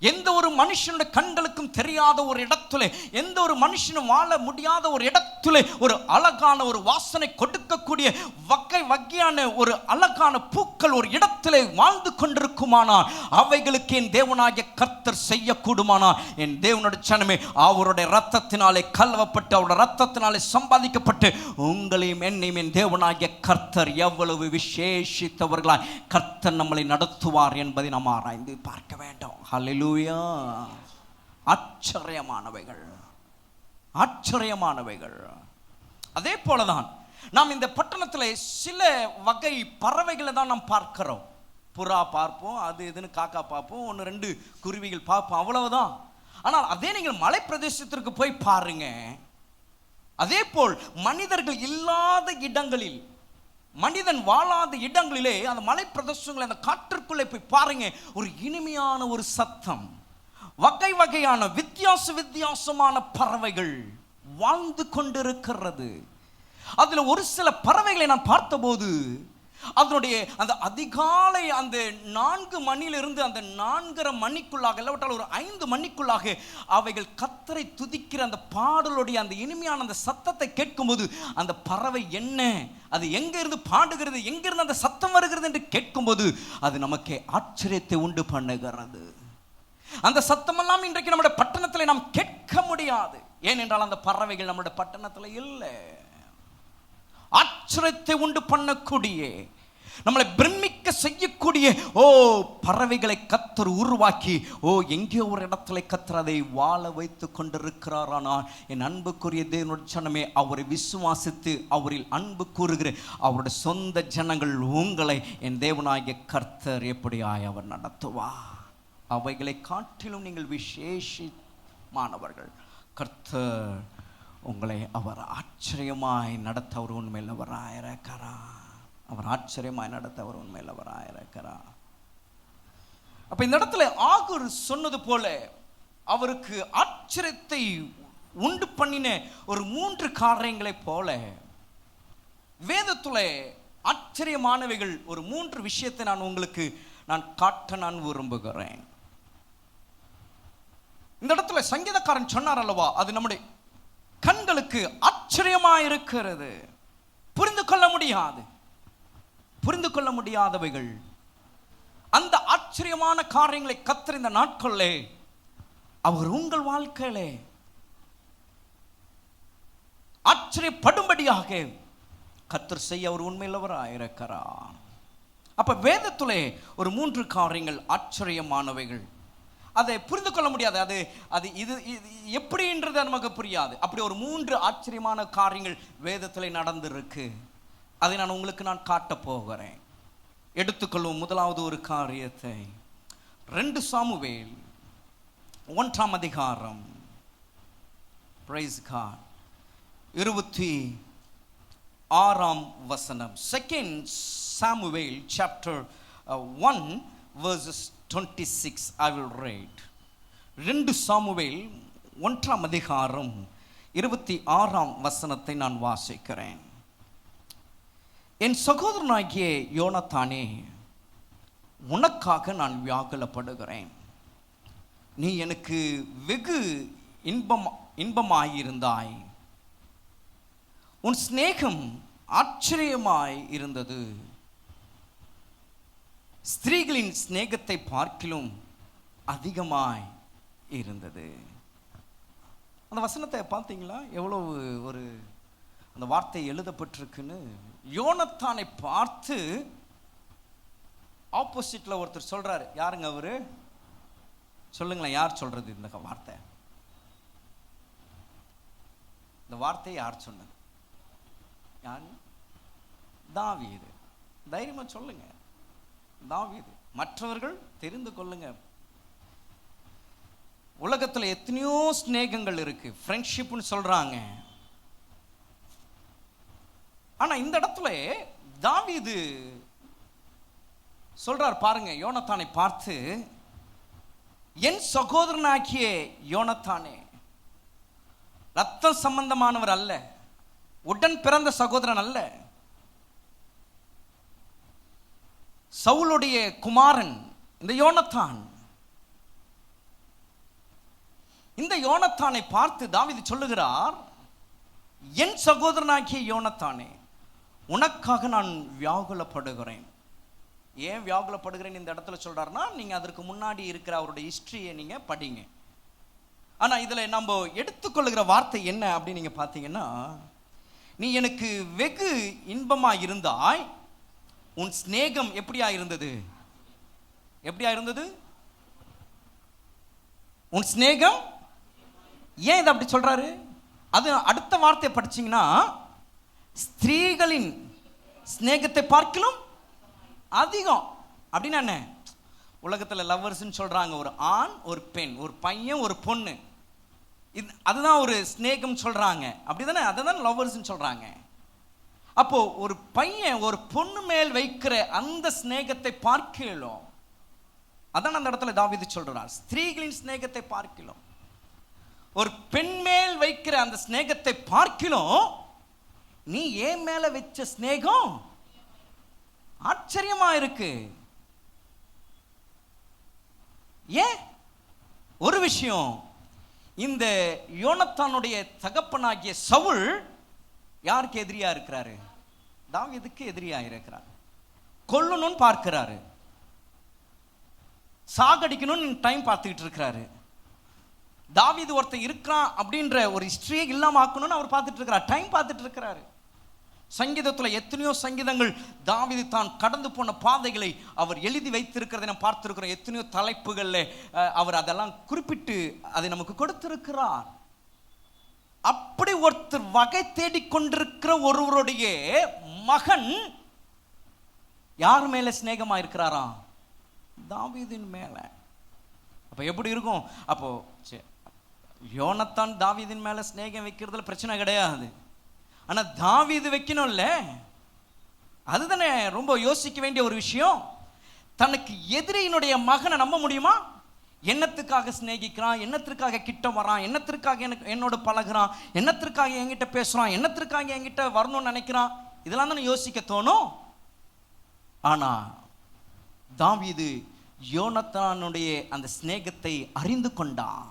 எந்த ஒரு மனுஷனுடைய கண்களுக்கும் தெரியாத ஒரு இடத்துல, எந்த ஒரு மனுஷனும் வாழ முடியாத ஒரு இடத்துல ஒரு அழகான ஒரு வாசனை கொடுக்கக்கூடிய வகை வகையான ஒரு அழகான பூக்கள் ஒரு இடத்துல வாழ்ந்து கொண்டிருக்குமானால், அவைகளுக்கு என் தேவனாகிய கர்த்தர் செய்யக்கூடுமானால், என் தேவனுடைய ஜனமே, அவருடைய ரத்தத்தினாலே கல்வப்பட்டு அவருடைய ரத்தத்தினாலே சம்பாதிக்கப்பட்டு உங்களையும் என்னையும் என் தேவனாகிய கர்த்தர் எவ்வளவு விசேஷித்தவர்களாய் கர்த்தர் நம்மளை நடத்துவார் என்பதை நாம் ஆராய்ந்து பார்க்க வேண்டும். ஹல்லேலூயா. ஆச்சரியமானவைகள். அதே போலதான் நாம் இந்த பட்டணத்தில் சில வகை பறவைகளை தான் நாம் பார்க்கிறோம். புறா பார்ப்போம், அது இதுன்னு காக்கா பார்ப்போம், 1-2 குருவிகள் பார்ப்போம், அவ்வளவுதான். ஆனால் அதே நீங்கள் மலை பிரதேசத்திற்கு போய் பாருங்க, அதே போல் மனிதர்கள் இல்லாத இடங்களில், மனிதன் வாழாத இடங்களிலே, அந்த மலை பிரதேசங்களை, அந்த காற்றுக்குள்ளே போய் பாருங்க, ஒரு இனிமையான ஒரு சத்தம், வகை வகையான வித்தியாசமான பறவைகள் வாழ்ந்து கொண்டிருக்கிறது. அதுல ஒரு சில பறவைகளை நான் பார்த்தபோது அதனுடைய அந்த அதிகாலை அந்த 4 மணியிலிருந்து அந்த 4:30 மணிக்குள்ளாக, இல்லாவிட்டால் ஒரு 5 மணிக்குள்ளாக அவைகள் கர்த்தரை துதிக்கிற அந்த பாடலுடைய அந்த இனிமையான அந்த சத்தத்தை கேட்கும்போது, அந்த பறவை என்ன, அது எங்க இருந்து பாடுகிறது, எங்கிருந்து அந்த சத்தம் வருகிறது என்று கேட்கும்போது அது நமக்கு ஆச்சரியத்தை உண்டு பண்ணுகிறது. அந்த சத்தமெல்லாம் இன்றைக்கு நம்முடைய பட்டணத்தில் நாம் கேட்க முடியாது. ஏனென்றால் அந்த பறவைகள் நம்முடைய பட்டணத்தில் இல்லை. ஆச்சரியத்தை உண்டு பண்ணக்கூடிய, நம்மளை பிரமிக்க செய்யக்கூடிய பறவைகளை கர்த்தர் உருவாக்கி எங்கேயோ ஒரு இடத்துல கர்த்தர் அதை வாழ வைத்து கொண்டிருக்கிறார். ஆனால் என் அன்புக்குரிய தேவனுடைய ஜனமே, அவரை விசுவாசித்து அவரில் அன்பு கூறுகிற அவருடைய சொந்த ஜனங்கள் உங்களை என் தேவனாகிய கர்த்தர் எப்படியாய் அவர் நடத்துவார். அவைகளை காட்டிலும் நீங்கள் விசேஷமானவர்கள். கர்த்தர் உங்களை அவர் ஆச்சரியமாய் நடத்த அவர் உண்மையில் அவராயிருக்கிறார். அவர் ஆச்சரியமாய் நடத்த அவர் உண்மையில் அவராயிருக்கிறார். அப்ப இந்த இடத்துல ஆகூர் சொன்னது போல அவருக்கு ஆச்சரியத்தை உண்டு பண்ணின ஒரு 3 காரியங்களை போல வேதத்துல ஆச்சரியமானவைகள் ஒரு 3 விஷயத்தை நான் காட்ட விரும்புகிறேன். இந்த இடத்துல சங்கீதக்காரன் சொன்னார் அல்லவா, அது நம்முடைய கண்களுக்கு ஆச்சரியமா இருக்கிறது, புரிந்து கொள்ள முடியாதவைகள். அந்த ஆச்சரியமான காரியங்களை கர்த்தர் இந்த நாட்களிலே அவர் உங்கள் வாழ்க்கையிலே ஆச்சரியப்படும்படியாக கர்த்தர் செய்ய அவர் உண்மையிலவராக இருக்கிறார். அப்ப வேதத்திலே ஒரு 3 காரியங்கள் ஆச்சரியமானவைகள், அதை புரிந்து கொள்ள முடியாது. அது இது எப்படின்றது நமக்கு புரியாது. அப்படி ஒரு 3 ஆச்சரியமான காரியங்கள் வேதத்தில் நடந்திருக்கு. அதை நான் காட்ட போகிறேன். எடுத்துக்கொள்வோம். முதலாவது ஒரு காரியத்தை 2 சாமுவேல் 1ஆம் அதிகாரம், பிரைஸ் காட், 26ஆம் வசனம். 2 Samuel chapter 1 verses 26 I will read. 2 Samuel 1ஆம் அதிகாரம் 26ஆம் வசனத்தை நான் வாசிக்கிறேன். என் சகோதரனாகிய யோனத்தானே, உனக்காக நான் வியாகுலப்படுகிறேன். நீ எனக்கு வெகு இன்பமாயிருந்தாய். உன் சிநேகம் ஆச்சரியமாய் இருந்தது. ஸ்திரீகளின் சிநேகத்தை பார்க்கிலும் அதிகமாய் இருந்தது. அந்த வசனத்தை பார்த்தீங்களா? எவ்வளவு ஒரு அந்த வார்த்தை எழுதப்பட்டிருக்குன்னு. யோனத்தானை பார்த்து ஆப்போசிட்ல ஒருத்தர் சொல்றாரு. யாருங்க அவரு? சொல்லுங்களேன், யார் சொல்றது இந்த வார்த்தை? இந்த வார்த்தையை யார் சொன்னது? யாரு? தாவீது. தைரியமா சொல்லுங்க, தாவீது. மற்றவர்கள் தெரிந்து கொள்ளுங்க. உலகத்துல எத்தனையோ ஸ்நேகங்கள் இருக்கு, ஃப்ரெண்ட்ஷிப்னு சொல்றாங்க. ஆனா இந்த இடத்துல தாவீது சொல்றார் பாருங்க, யோனத்தானை பார்த்து, என் சகோதரனாகிய யோனத்தானே, ரத்தம் சம்பந்தமானவர் அல்ல, உடன் பிறந்த சகோதரன் அல்ல, சவுலுடைய குமாரன் இந்த யோனத்தான். இந்த யோனத்தானை பார்த்து தாவீது சொல்லுகிறார், என் சகோதரனாகிய யோனத்தானே, உனக்காக நான் வியாகுலப்படுகிறேன். ஏன் வியாகுலப்படுகிறேன் இந்த இடத்துல சொல்றாருன்னா, நீங்க அதற்கு முன்னாடி இருக்கிற அவருடைய ஹிஸ்டரியை நீங்க படிங்க. ஆனா இதுல நம்ம எடுத்துக்கொள்ளுகிற வார்த்தை என்ன அப்படின்னு நீங்க பாத்தீங்கன்னா, நீ எனக்கு வெகு இன்பமா இருந்தாய், உன் சிநேகம் எப்படியா இருந்தது? எப்படியா இருந்தது உன் சிநேகம்? ஏன் இதை அப்படி சொல்றாரு? அது அடுத்த வார்த்தையை படிச்சீங்கன்னா, ஸ்திரீகளின் சிநேகத்தை பார்க்கிலும் அதிகம். அப்படின்னா என்ன? உலகத்தில் லவ்வர்ஸ்ன்னு சொல்றாங்க, ஒரு ஆண் ஒரு பெண், ஒரு பையன் ஒரு பொண்ணு, அதுதான் ஒரு ஸ்நேகம் சொல்றாங்க. அப்படிதானே? அதுதான் லவ்வர்ஸ்ன்னு சொல்றாங்க. அப்போ ஒரு பையன் ஒரு பொண்ணு மேல் வைக்கிற அந்த ஸ்நேகத்தை பார்க்கலாம். அதான் அந்த இடத்துல தாவீது சொல்றார், ஸ்திரீகளின் ஸ்நேகத்தை பார்க்கலாம். ஒரு பெண் மேல் வைக்கிற அந்த ஸ்நேகத்தை பார்க்கலாம். நீ ஏன் மேல வச்ச ஸ்நேகம் ஆச்சரியமா இருக்கு. ஏன்? ஒரு விஷயம், இந்த யோனத்தானுடைய தகப்பனாகிய சவுல் யாருக்கு எதிரியா இருக்கிறாரு? தாவீதுக்கு எதிரியா இருக்கிறார். கொல்லணும்னு பார்க்கிறாரு, சாகடிக்கணும்னு டைம் பார்த்துக்கிட்டு இருக்கிறாரு. தாவீது ஒருத்தர் இருக்கிறான் அப்படின்ற ஒரு ஹிஸ்டரியே இல்லாம ஆக்கணும்னு அவர் பார்த்துட்டு இருக்கிறார், டைம் பார்த்துட்டு இருக்கிறாரு. சங்கீதத்துல எத்தனையோ சங்கீதங்கள் தாவீது தான் கடந்து போன பாதைகளை அவர் எழுதி வைத்திருக்கிறதை நாம் பார்த்திருக்கிறோம். எத்தனையோ தலைப்புகள்ல அவர் அதெல்லாம் குறிப்பிட்டு அதை நமக்கு கொடுத்திருக்கிறார். அப்படி ஒருத்தர் வகை தேடிக்கொண்டிருக்கிற ஒருவருடைய மகன் யார் மேல சிநேகமா இருக்கிறாராம்? தாவீதின் மேல. அப்ப எப்படி இருக்கும்? அப்போ யோனத்தான் தாவீதின் மேல சிநேகம் வைக்கிறதுல பிரச்சனை கிடையாது. ஆனா தாவீது வைக்கணும்ல, அதுதானே ரொம்ப யோசிக்க வேண்டிய ஒரு விஷயம். தனக்கு எதிரியினுடைய மகனை நம்ப முடியுமா? என்னத்துக்காக சிநேகிக்கிறான், என்னத்திற்காக கிட்ட வரான், என்னத்திற்காக என்னோட பழகுறான், என்னத்திற்காக என்கிட்ட பேசுறான், என்னத்திற்காக என்கிட்ட வரணும்னு நினைக்கிறான், இதெல்லாம் தானே யோசிக்க தோணும். ஆனா தாவீது யோனத்தானுடைய அந்த சிநேகத்தை அறிந்து கொண்டான்.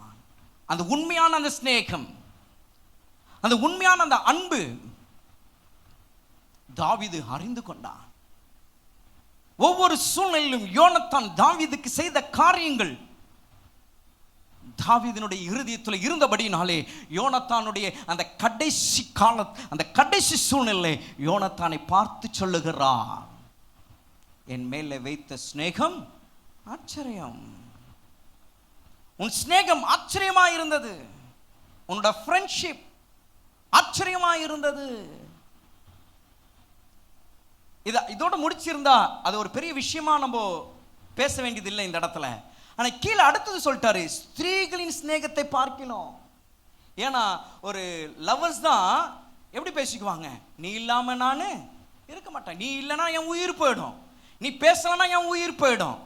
அந்த உண்மையான அந்த சிநேகம், அந்த உண்மையான அந்த அன்பு தாவீது அறிந்து கொண்டான். ஒவ்வொரு சூழ்நிலையிலும் யோனத்தான் தாவீதுக்கு செய்த காரியங்கள் தாவீதினுடைய இருதயத்தில் இருந்தபடினாலே யோனத்தானுடைய அந்த கடைசி கால, அந்த கடைசி சூழ்நிலை யோனத்தானை பார்த்து சொல்லுகிறார், என் மேலே வைத்த சிநேகம் ஆச்சரியம். உன் சிநேகம் ஆச்சரியமா இருந்தது, உன்னோட ஃப்ரெண்ட்ஷிப் ஆச்சரியமா இருந்தது. இதோட முடிச்சிருந்தா அது ஒரு பெரிய விஷயமா நம்ம பேச வேண்டியது இல்லை இந்த இடத்துல. ஆனா கீழே அடுத்தது சொல்லிட்டாரு, ஸ்திரீகளின் சிநேகத்தை பார்க்கணும். ஏன்னா ஒரு லவர்ஸ் தான் எப்படி பேசிக்குவாங்க, நீ இல்லாம நான் இருக்க மாட்டேன், நீ இல்லைன்னா என் உயிர் போயிடும், நீ பேசலன்னா என் உயிர் போயிடும்,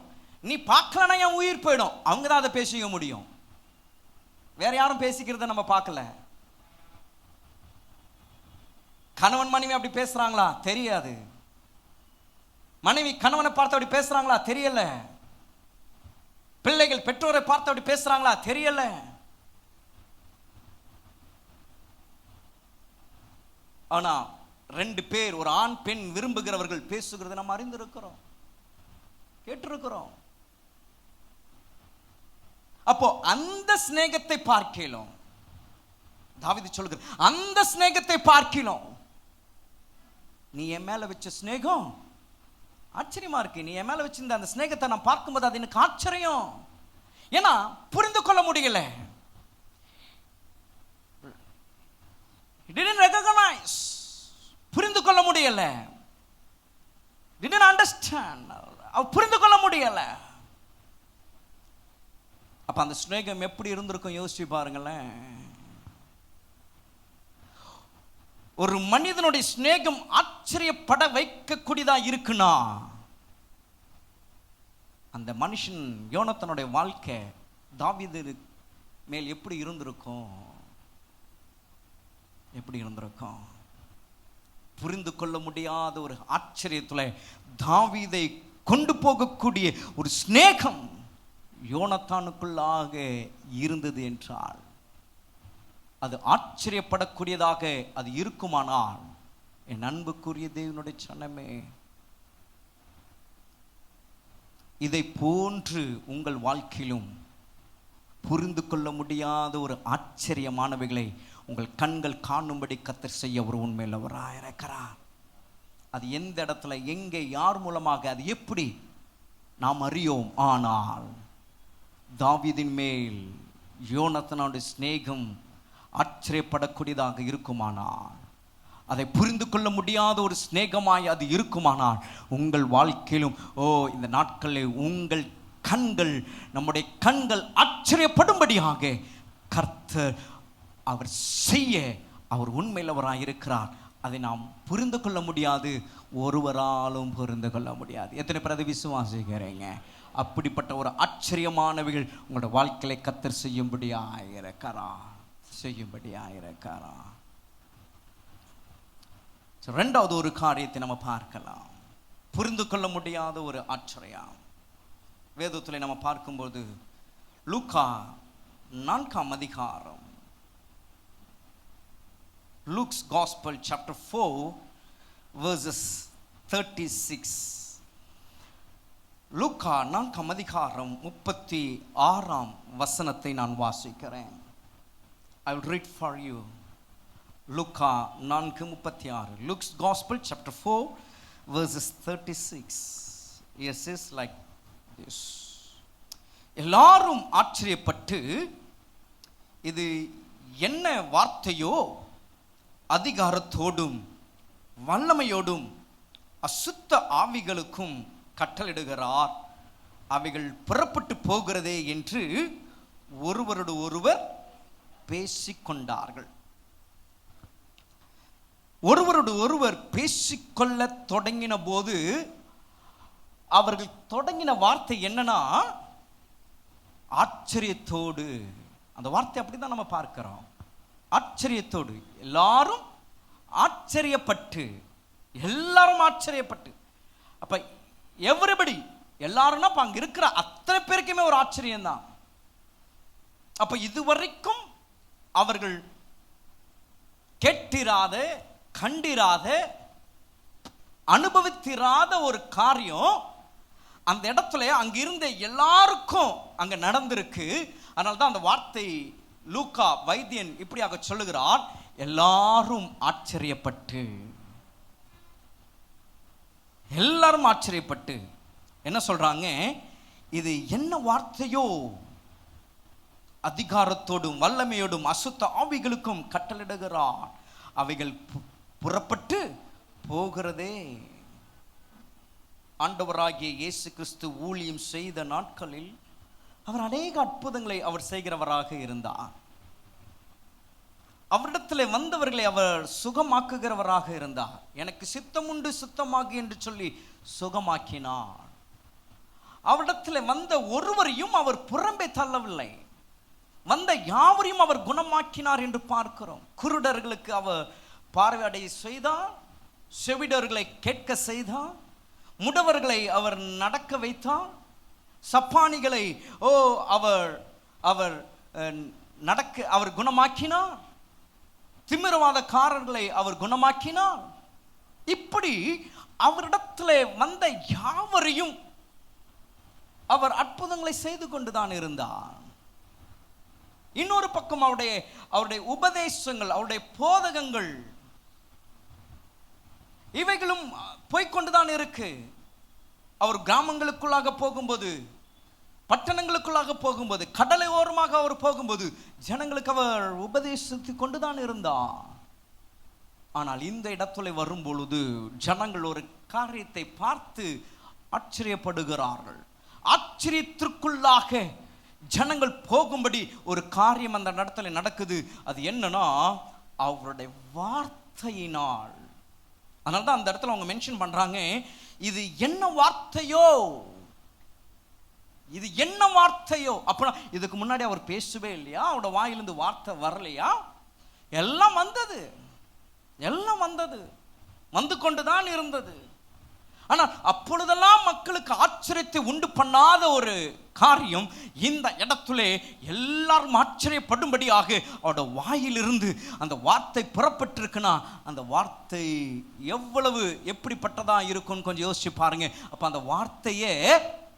நீ பார்க்கலன்னா என் உயிர் போயிடும். அவங்க தான் அதை பேசிக்க முடியும். வேற யாரும் பேசிக்கிறத நம்ம பார்க்கல. கணவன் மனைவி அப்படி பேசுறாங்களா? தெரியாது. மனைவி கணவனை பார்த்து அப்படி பேசுறாங்களா? தெரியல. பிள்ளைகள் பெற்றோரை பார்த்து அப்படி பேசுறாங்களா? தெரியல. ஆனா ரெண்டு பேர், ஒரு ஆண் பெண் விரும்புகிறவர்கள் பேசுகிறத நம்ம அறிந்திருக்கிறோம், கேட்டிருக்கிறோம். அப்போ அந்த சிநேகத்தை பார்க்கலாம். தாவீது சொல்லுகிற அந்த சிநேகத்தை பார்க்கலாம். நீ என் மேல வச்ச சிநேகம் ஆச்சரியமா இருக்கு. நீ என் மேல வச்சிருந்த அந்த சிநேகத்தை நான் பார்க்கும்போது அது எனக்கு ஆச்சரியம். ஏன்னா புரிந்து கொள்ள முடியல. didn't recognize, புரிந்து கொள்ள முடியல. didn't understand, புரிந்து கொள்ள முடியல. அப்ப அந்த சிநேகம் எப்படி இருந்திருக்கும் யோசிச்சு பாருங்களேன். ஒரு மனிதனுடைய சிநேகம் ஆச்சரியப்பட வைக்கக்கூடியதா இருக்குன்னா அந்த மனுஷன் யோனத்தானுடைய வாழ்க்கை தாவீது மேல் எப்படி இருந்திருக்கும், எப்படி இருந்திருக்கும்? புரிந்து கொள்ள முடியாத ஒரு ஆச்சரியத்துல தாவீதை கொண்டு போகக்கூடிய ஒரு சிநேகம் யோனத்தானுக்குள்ளாக இருந்தது என்றால் அது ஆச்சரியப்படக்கூடியதாக அது இருக்குமானால், என் அன்புக்குரிய தேவனுடைய சனமே, இதை போன்று உங்கள் வாழ்க்கையிலும் புரிந்து கொள்ள முடியாத ஒரு ஆச்சரியமானவைகளை உங்கள் கண்கள் காணும்படி கர்த்தர் செய்ய ஒரு உண்மையுள்ளவராக இருக்கிறார். அது எந்த இடத்துல, எங்கே, யார் மூலமாக, அது எப்படி நாம் அறியோம். ஆனால் தாவீதின் மேல் யோனத்தானுடைய சிநேகம் ஆச்சரியப்படக்கூடியதாக இருக்குமானால், அதை புரிந்து கொள்ள முடியாத ஒரு சிநேகமாய் அது இருக்குமானால், உங்கள் வாழ்க்கையிலும் இந்த நாட்களில் உங்கள் கண்கள், நம்முடைய கண்கள் ஆச்சரியப்படும்படியாக கர்த்தர் அவர் செய்ய அவர் உண்மையிலவராக இருக்கிறார். அதை நாம் புரிந்து கொள்ள முடியாது, ஒருவராலும் புரிந்து கொள்ள முடியாது. எத்தனை பேர் அதை விசுவாசிக்கிறீங்க? அப்படிப்பட்ட ஒரு ஆச்சரியமானவைகள் உங்களோட வாழ்க்கையை கர்த்தர் செய்யும்படியாக இருக்கிறார், செய்யும்படியாக இருக்கிறார். ரெண்டாவது ஒரு காரியத்தை நம்ம பார்க்கலாம், புரிந்து கொள்ள முடியாத ஒரு ஆச்சரியம். வேதத்தில் நம்ம பார்க்கும்போது லூக்கா 4ஆம் அதிகாரம், Luke's Gospel chapter 4 verses 36. லூக்கா 4ஆம் அதிகாரம் 36ஆம் வசனத்தை நான் வாசிக்கிறேன். I will read for you. Luca 4:36. Luke's Gospel chapter 4 verses 36. It says like this. எல்லாரும் ஆச்சரியப்பட்டு, இது என்ன வார்த்தையோ, அதிகாரத்தோடும் வல்லமையோடும் அசுத்த ஆவிகளுக்கும் கட்டளிடுகிறார், அவைகள் புறப்பட்டு போகிறதே என்று ஒருவரோடு ஒருவர் பேசிக்கொண்டார்கள். ஒருவரோடு ஒருவர் பேசிக்கொள்ள தொடங்கின போது அவர்கள் தொடங்கின வார்த்தை என்னன்னா ஆச்சரியத்தோடு. அந்த வார்த்தை அப்படிதான் நம்ம பார்க்கிறோம். ஆச்சரியத்தோடு, எல்லாரும் ஆச்சரியப்பட்டு, எல்லாரும் ஆச்சரியப்பட்டு. அப்ப எவரிபடி, எல்லாரும்னா அங்க இருக்கிற அத்தனை பேருக்குமே ஒரு ஆச்சரியம் தான். அப்ப இதுவரைக்கும் அவர்கள் கேட்டிராத, கண்டிராத, அனுபவித்திராத ஒரு காரியம் அந்த இடத்துல அங்க இருந்த எல்லாருக்கும் அங்க நடந்திருக்கு. அதனால்தான் அந்த வார்த்தை லூக்கா வைத்தியன் இப்படியாக சொல்லுகிறார், எல்லாரும் ஆச்சரியப்பட்டு. எல்லாரும் ஆச்சரியப்பட்டு என்ன சொல்றாங்க? இது என்ன வார்த்தையோ, அதிகாரத்தோடும் வல்லமையோடும் அசுத்த ஆவிகளுக்கும் கட்டளிடுகிறார், அவைகள் புறப்பட்டு போகிறதே. ஆண்டவராகிய இயேசு கிறிஸ்து ஊழியம் செய்த நாட்களில் அவர் அநேக அற்புதங்களை அவர் செய்கிறவராக இருந்தார். அவரிடத்தில் வந்தவர்களை அவர் சுகமாக்குகிறவராக இருந்தார். எனக்கு சித்தம் உண்டு, சுத்தமாகு என்று சொல்லி சுகமாக்கினார். அவரிடத்தில் வந்த ஒருவரையும் அவர் புறம்பே தள்ளவில்லை. வந்த யாவரையும் அவர் குணமாக்கினார் என்று பார்க்கிறோம். குருடர்களுக்கு அவர் பார்வையடைய செய்தார், செவிடர்களை கேட்க செய்தார், முடவர்களை அவர் நடக்க வைத்தார், சப்பானிகளை அவர் அவர் நடக்க அவர் குணமாக்கினார், திமிரவாதக்காரர்களை அவர் குணமாக்கினார். இப்படி அவரிடத்தில் வந்த யாவரையும் அவர் அற்புதங்களை செய்து கொண்டுதான் இருந்தார். இன்னொரு பக்கம் அவருடைய உபதேசங்கள், அவருடைய போதகங்கள் இவைகளும் போய்கொண்டுதான் இருக்கு. அவர் கிராமங்களுக்குள்ளாக போகும்போது, பட்டணங்களுக்குள்ளாக போகும்போது, கடலை ஓரமாக அவர் போகும்போது ஜனங்களுக்கு அவர் உபதேசித்து கொண்டுதான் இருந்தார். ஆனால் இந்த இடத்துல வரும் பொழுது ஜனங்கள் ஒரு காரியத்தை பார்த்து ஆச்சரியப்படுகிறார்கள். ஆச்சரியத்திற்குள்ளாக ஜனங்கள் போகும்படி ஒரு காரியம் அந்த இடத்துல நடக்குது. அது என்னன்னா அவருடைய வார்த்தையினால். அதனால தான் அந்த இடத்துல அவங்க மென்ஷன் பண்றாங்க, இது என்ன வார்த்தையோ, இது என்ன வார்த்தையோ. அப்புறம் இதுக்கு முன்னாடி அவர் பேசவே இல்லையா? அவரோட வாயிலிருந்து வார்த்தை வரலையா? எல்லாம் வந்தது, எல்லாம் வந்தது, வந்து கொண்டுதான் இருந்தது. ஆனால் அப்பொழுதெல்லாம் மக்களுக்கு ஆச்சரியத்தை உண்டு பண்ணாத ஒரு காரியம் இந்த இடத்துல எல்லாரும் ஆச்சரியப்படும்படியாக அவரோட வாயிலிருந்து அந்த வார்த்தை புறப்பட்டிருக்குன்னா அந்த வார்த்தை எவ்வளவு எப்படிப்பட்டதா இருக்கும்னு கொஞ்சம் யோசிச்சு பாருங்க. அப்ப அந்த வார்த்தையே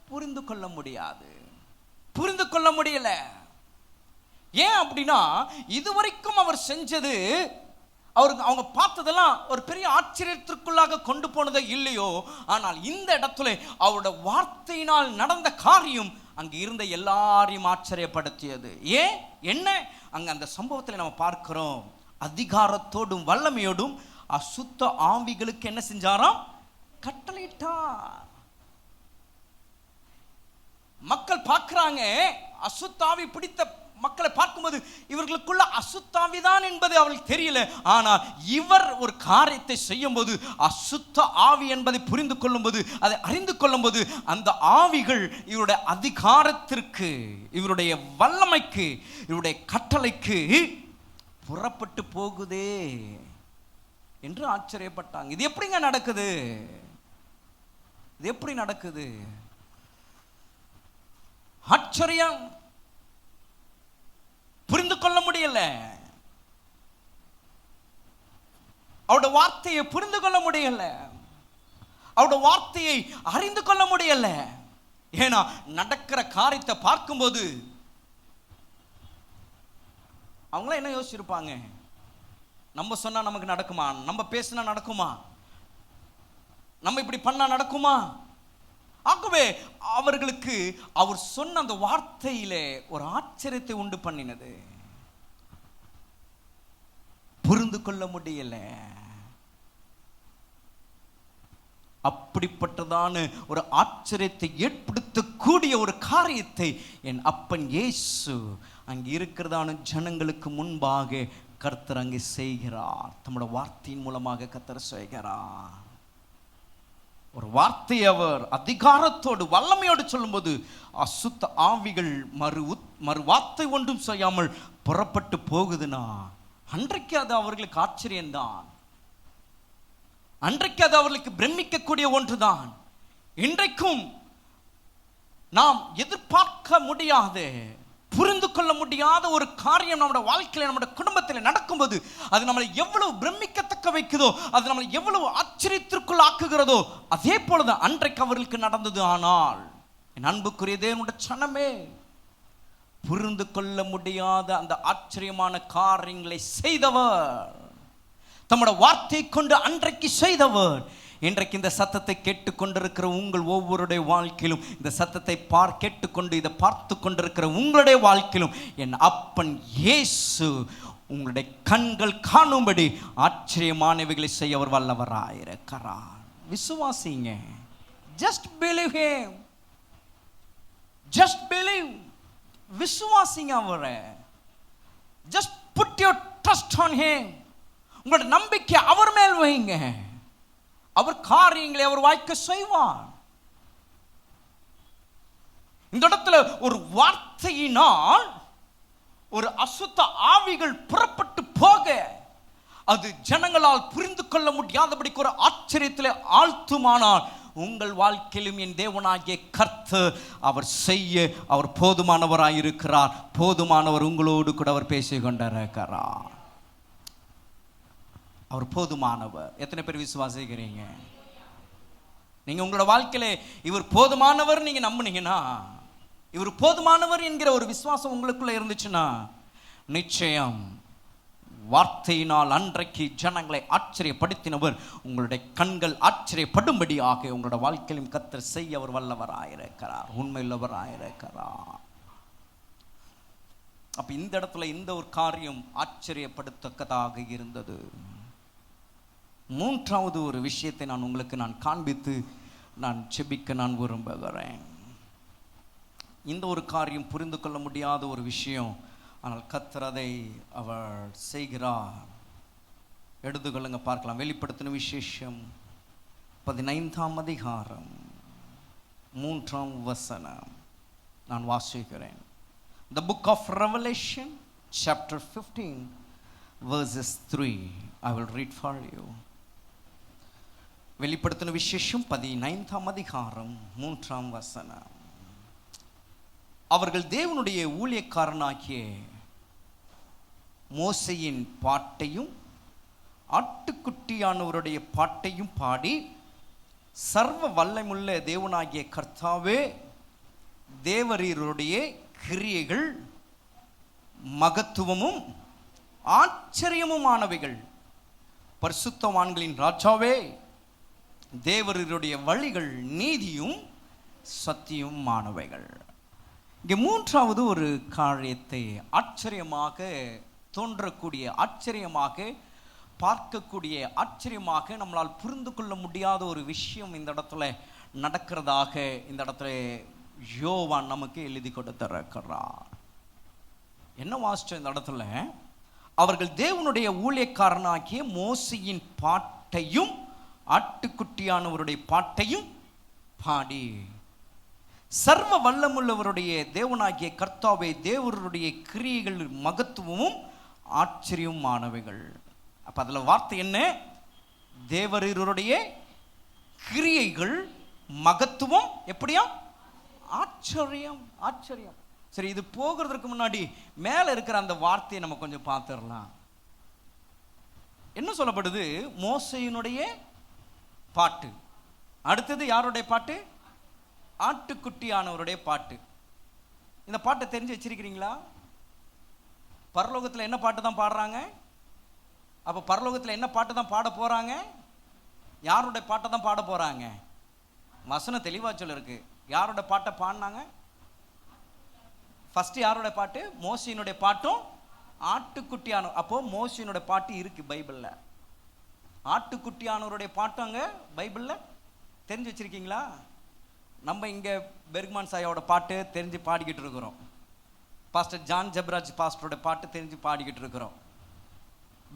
புரிந்து கொள்ள முடியாது, புரிந்து கொள்ள முடியல. ஏன் அப்படின்னா இதுவரைக்கும் அவர் செஞ்சது, அவங்க பார்த்ததெல்லாம் ஒரு பெரிய ஆச்சரியத்திற்குள்ளாக கொண்டு போனதே இல்லையோ. ஆனால் இந்த இடத்துல அவரோட வார்த்தையினால் நடந்த காரியம் அங்க இருந்த எல்லாரையும் ஆச்சரியப்படுத்தியது. ஏன் என்ன அங்க அந்த சம்பவத்தில் நம்ம பார்க்கிறோம், அதிகாரத்தோடும் வல்லமையோடும் அசுத்த ஆவிகளுக்கு என்ன செஞ்சாராம்? கட்டளையிட்டார். மக்கள் பார்க்கிறாங்க, அசுத்தாவி பிடித்த மக்களை பார்க்கும்போது இவர்களுக்குள்ள அசுத்தாவிதான் என்பது அவர்களுக்கு தெரியல. ஆனால் இவர் ஒரு காரியத்தை செய்யும் போது, அசுத்த ஆவி என்பதை புரிந்து கொள்ளும் போது, அதை அறிந்து கொள்ளும் போது, அந்த ஆவிகள் இவருடைய அதிகாரத்திற்கு, இவருடைய வல்லமைக்கு, இவருடைய கட்டளைக்கு புறப்பட்டு போகுதே என்று ஆச்சரியப்பட்டாங்க. இது எப்படிங்க நடக்குது? இது எப்படி நடக்குது? ஆச்சரியம், புரிந்து கொள்ள முடியல. அவருடைய வார்த்தையை புரிந்து கொள்ள முடியல, அவருடைய வார்த்தையை அறிந்து கொள்ள முடியல. ஏன்னா நடக்கிற காரியத்தை பார்க்கும்போது அவங்கள என்ன யோசிச்சிருப்பாங்க? நம்ம சொன்னா நமக்கு நடக்குமா? நம்ம பேசினா நடக்குமா? நம்ம இப்படி பண்ணா நடக்குமா? ஆகவே அவர்களுக்கு அவர் சொன்ன அந்த வார்த்தையிலே ஒரு ஆச்சரியத்தை உண்டு பண்ணினது. புரிந்து கொள்ள முடியல. அப்படிப்பட்டதான ஒரு ஆச்சரியத்தை ஏற்படுத்தக்கூடிய ஒரு காரியத்தை என் அப்பன் இயேசு அங்கே இருக்கிறதான ஜனங்களுக்கு முன்பாக கர்த்தர் அங்கே செய்கிறார். தம்முடைய வார்த்தையின் மூலமாக கர்த்தர் செய்கிறார். ஒரு வார்த்தை அவர் அதிகாரத்தோடு வல்லமையோடு சொல்லும்போது அசுத்த ஆவிகள் மறு வார்த்தை ஒன்றும் செய்யாமல் புறப்பட்டு போகுதுன்னா அன்றைக்கு அது அவர்களுக்கு ஆச்சரியம்தான். அன்றைக்கு அது அவர்களுக்கு பிரமிக்கக்கூடிய ஒன்றுதான். இன்றைக்கும் நாம் எதிர்பார்க்க முடியாத, புரிந்து கொள்ள முடியாத ஒரு காரியம் நம்முடைய வாழ்க்கையில், நம்முடைய குடும்பத்தில் நடக்கும்போது அது நம்மளை எவ்வளவு பிரமிக்கத்தக்க வைக்குதோ, அது நம்மளை எவ்வளவு ஆச்சரியத்திற்குள் ஆக்குகிறதோ, அதே போலதான் அன்றைக்கு அவர்களுக்கு நடந்தது. ஆனால் என் அன்புக்குரிய தேவனுடைய சனமே, புரிந்து கொள்ள முடியாத அந்த ஆச்சரியமான காரியங்களை செய்தவர், தம்முடைய வார்த்தை கொண்டு அன்றைக்கு செய்தவர், இன்றைக்கு இந்த சத்தத்தை கேட்டுக்கொண்டிருக்கிற உங்கள் ஒவ்வொருடைய வாழ்க்கையிலும், இந்த சத்தத்தை கேட்டுக்கொண்டு இதை பார்த்து கொண்டிருக்கிற உங்களுடைய வாழ்க்கையிலும் என் அப்பன் இயேசு உங்களுடைய கண்கள் காணும்படி ஆச்சரியமானவைகளை செய்ய அவர் வல்லவராயிருக்கிறார். விசுவாசிங்க. Just believe him. Just believe. விசுவாசிங்க அவரை. Just put your trust on him. உங்களோட நம்பிக்கை அவர் மேல் வைங்க. அவர் காரியங்களை அவர் வாய்க்க செய்வார். இந்த இடத்துல ஒரு வார்த்தையினால் ஒரு அசுத்த ஆவிகள் புறப்பட்டு போக அது ஜனங்களால் புரிந்து கொள்ள முடியாதபடிக்கு ஒரு ஆச்சரியத்தில் ஆழ்த்துமானால் உங்கள் வாழ்க்கையிலும் என் தேவனாகிய கர்த்தர் அவர் செய்ய அவர் போதுமானவராயிருக்கிறார். போதுமானவர். உங்களோடு கூட அவர் பேசிக்கொண்டிருக்கிறார். அவர் போதுமானவர். எத்தனை பேர் விசுவாசிக்கிறீங்க? நீங்க உங்களோட வாழ்க்கையில இவர் போதுமானவர் நீங்க நம்புனீங்கன்னா, இவர் போதுமானவர் என்கிற ஒரு விசுவாசம் உங்களுக்குள்ள இருந்துச்சுன்னா, நிச்சயம் வார்த்தையினால் அன்றைக்கு ஜனங்களை ஆச்சரியப்படுத்தினவர் உங்களுடைய கண்கள் ஆச்சரியப்படும்படியாக உங்களோட வாழ்க்கையிலும் கர்த்தர் செய்ய அவர் வல்லவராயிருக்கிறார், உண்மையுள்ளவராயிருக்கிறார். அப்ப இந்த இடத்துல இந்த ஒரு காரியம் ஆச்சரியப்படுத்தக்கதாக இருந்தது. மூன்றாவது ஒரு விஷயத்தை நான் காண்பித்து நான் செபிக்க நான் விரும்புகிறேன். இந்த ஒரு காரியம் புரிந்து கொள்ள முடியாத ஒரு விஷயம், ஆனால் கர்த்தர் அதை அவர் செய்கிறார். எடுத்துக்கொள்ளுங்க, பார்க்கலாம். வெளிப்படுத்தின விசேஷம் 15ஆம் அதிகாரம் 3ஆம் வசனம் நான் வாசிக்கிறேன். The book of Revelation chapter 15 verses 3 I will read for you. வெளிப்படுத்தின விசேஷம் 15ஆம் அதிகாரம் 3ஆம் வசனம். அவர்கள் தேவனுடைய ஊழியக்காரனாகிய மோசேயின் பாட்டையும் ஆட்டுக்குட்டியானவருடைய பாட்டையும் பாடி, சர்வ வல்லமையுள்ள தேவனாகிய கர்த்தாவே, தேவரீருடைய கிரியைகள் மகத்துவமும் ஆச்சரியமுமானவைகள், பரிசுத்தவான்களின் ராஜாவே, தேவருடைய வழிகள் நீதியும் சத்தியமானவைகள். இங்கே மூன்றாவது ஒரு காரியத்தை ஆச்சரியமாக தோன்றக்கூடிய, ஆச்சரியமாக பார்க்கக்கூடிய, ஆச்சரியமாக நம்மளால் புரிந்து கொள்ள முடியாத ஒரு விஷயம் இந்த இடத்துல நடக்கிறதாக இந்த இடத்துல யோவான் நமக்கு எழுதி கொடுத்திருக்கிறார். என்ன வாசிச்சோம் இந்த இடத்துல? அவர்கள் தேவனுடைய ஊழியக்காரனாகிய மோசேயின் பாட்டையும் ஆட்டுக்குட்டியானவருடைய பாட்டையும் பாடி, சர்வ வல்லமுள்ளவருடைய தேவனாகிய கர்த்தாவே, தேவருடைய கிரியைகள் மகத்துவமும் ஆச்சரியமானவைகள். அப்ப அதுல வார்த்தை என்ன? தேவருடைய கிரியைகள் மகத்துவம் எப்படியா? ஆச்சரியம். ஆச்சரியம். சரி, இது போகிறதுக்கு முன்னாடி மேல இருக்கிற அந்த வார்த்தையை நம்ம கொஞ்சம் பார்த்துடலாம். என்ன சொல்லப்படுது? மோசேயினுடைய பாட்டு. அடுத்தது யாருடைய பாட்டு? ஆட்டுக்குட்டியானவருடைய பாட்டு. இந்த பாட்டை தெரிஞ்சு வச்சிருக்கிறீங்களா? பரலோகத்தில் என்ன பாட்டு தான் பாடுறாங்க? அப்ப பரலோகத்தில் என்ன பாட்டு தான் பாட போறாங்க? யாருடைய பாட்டை தான் பாட போறாங்க? வசனம் தெளிவா சொல்லிருக்கு. யாரோட பாட்டை பாடினாங்க? ஃபர்ஸ்ட் யாரோட பாட்டு? மோசேயினுடைய பாட்டும் ஆட்டுக்குட்டியான. அப்போ மோசேயினுடைய பாட்டு இருக்கு பைபிள்ல. ஆட்டுக்குட்டியானவருடைய பாட்டு அங்க பைபிள்ல தெரிஞ்சு வச்சிருக்கீங்களா? நம்ம இங்க பெர்க்மான் சாயோட பாட்டு தெரிஞ்சு பாடிக்கிட்டு இருக்கிறோம். பாஸ்டர் ஜான் ஜெபராஜ் பாஸ்டரோட பாட்டு தெரிஞ்சு பாடிக்கிட்டு இருக்கிறோம்.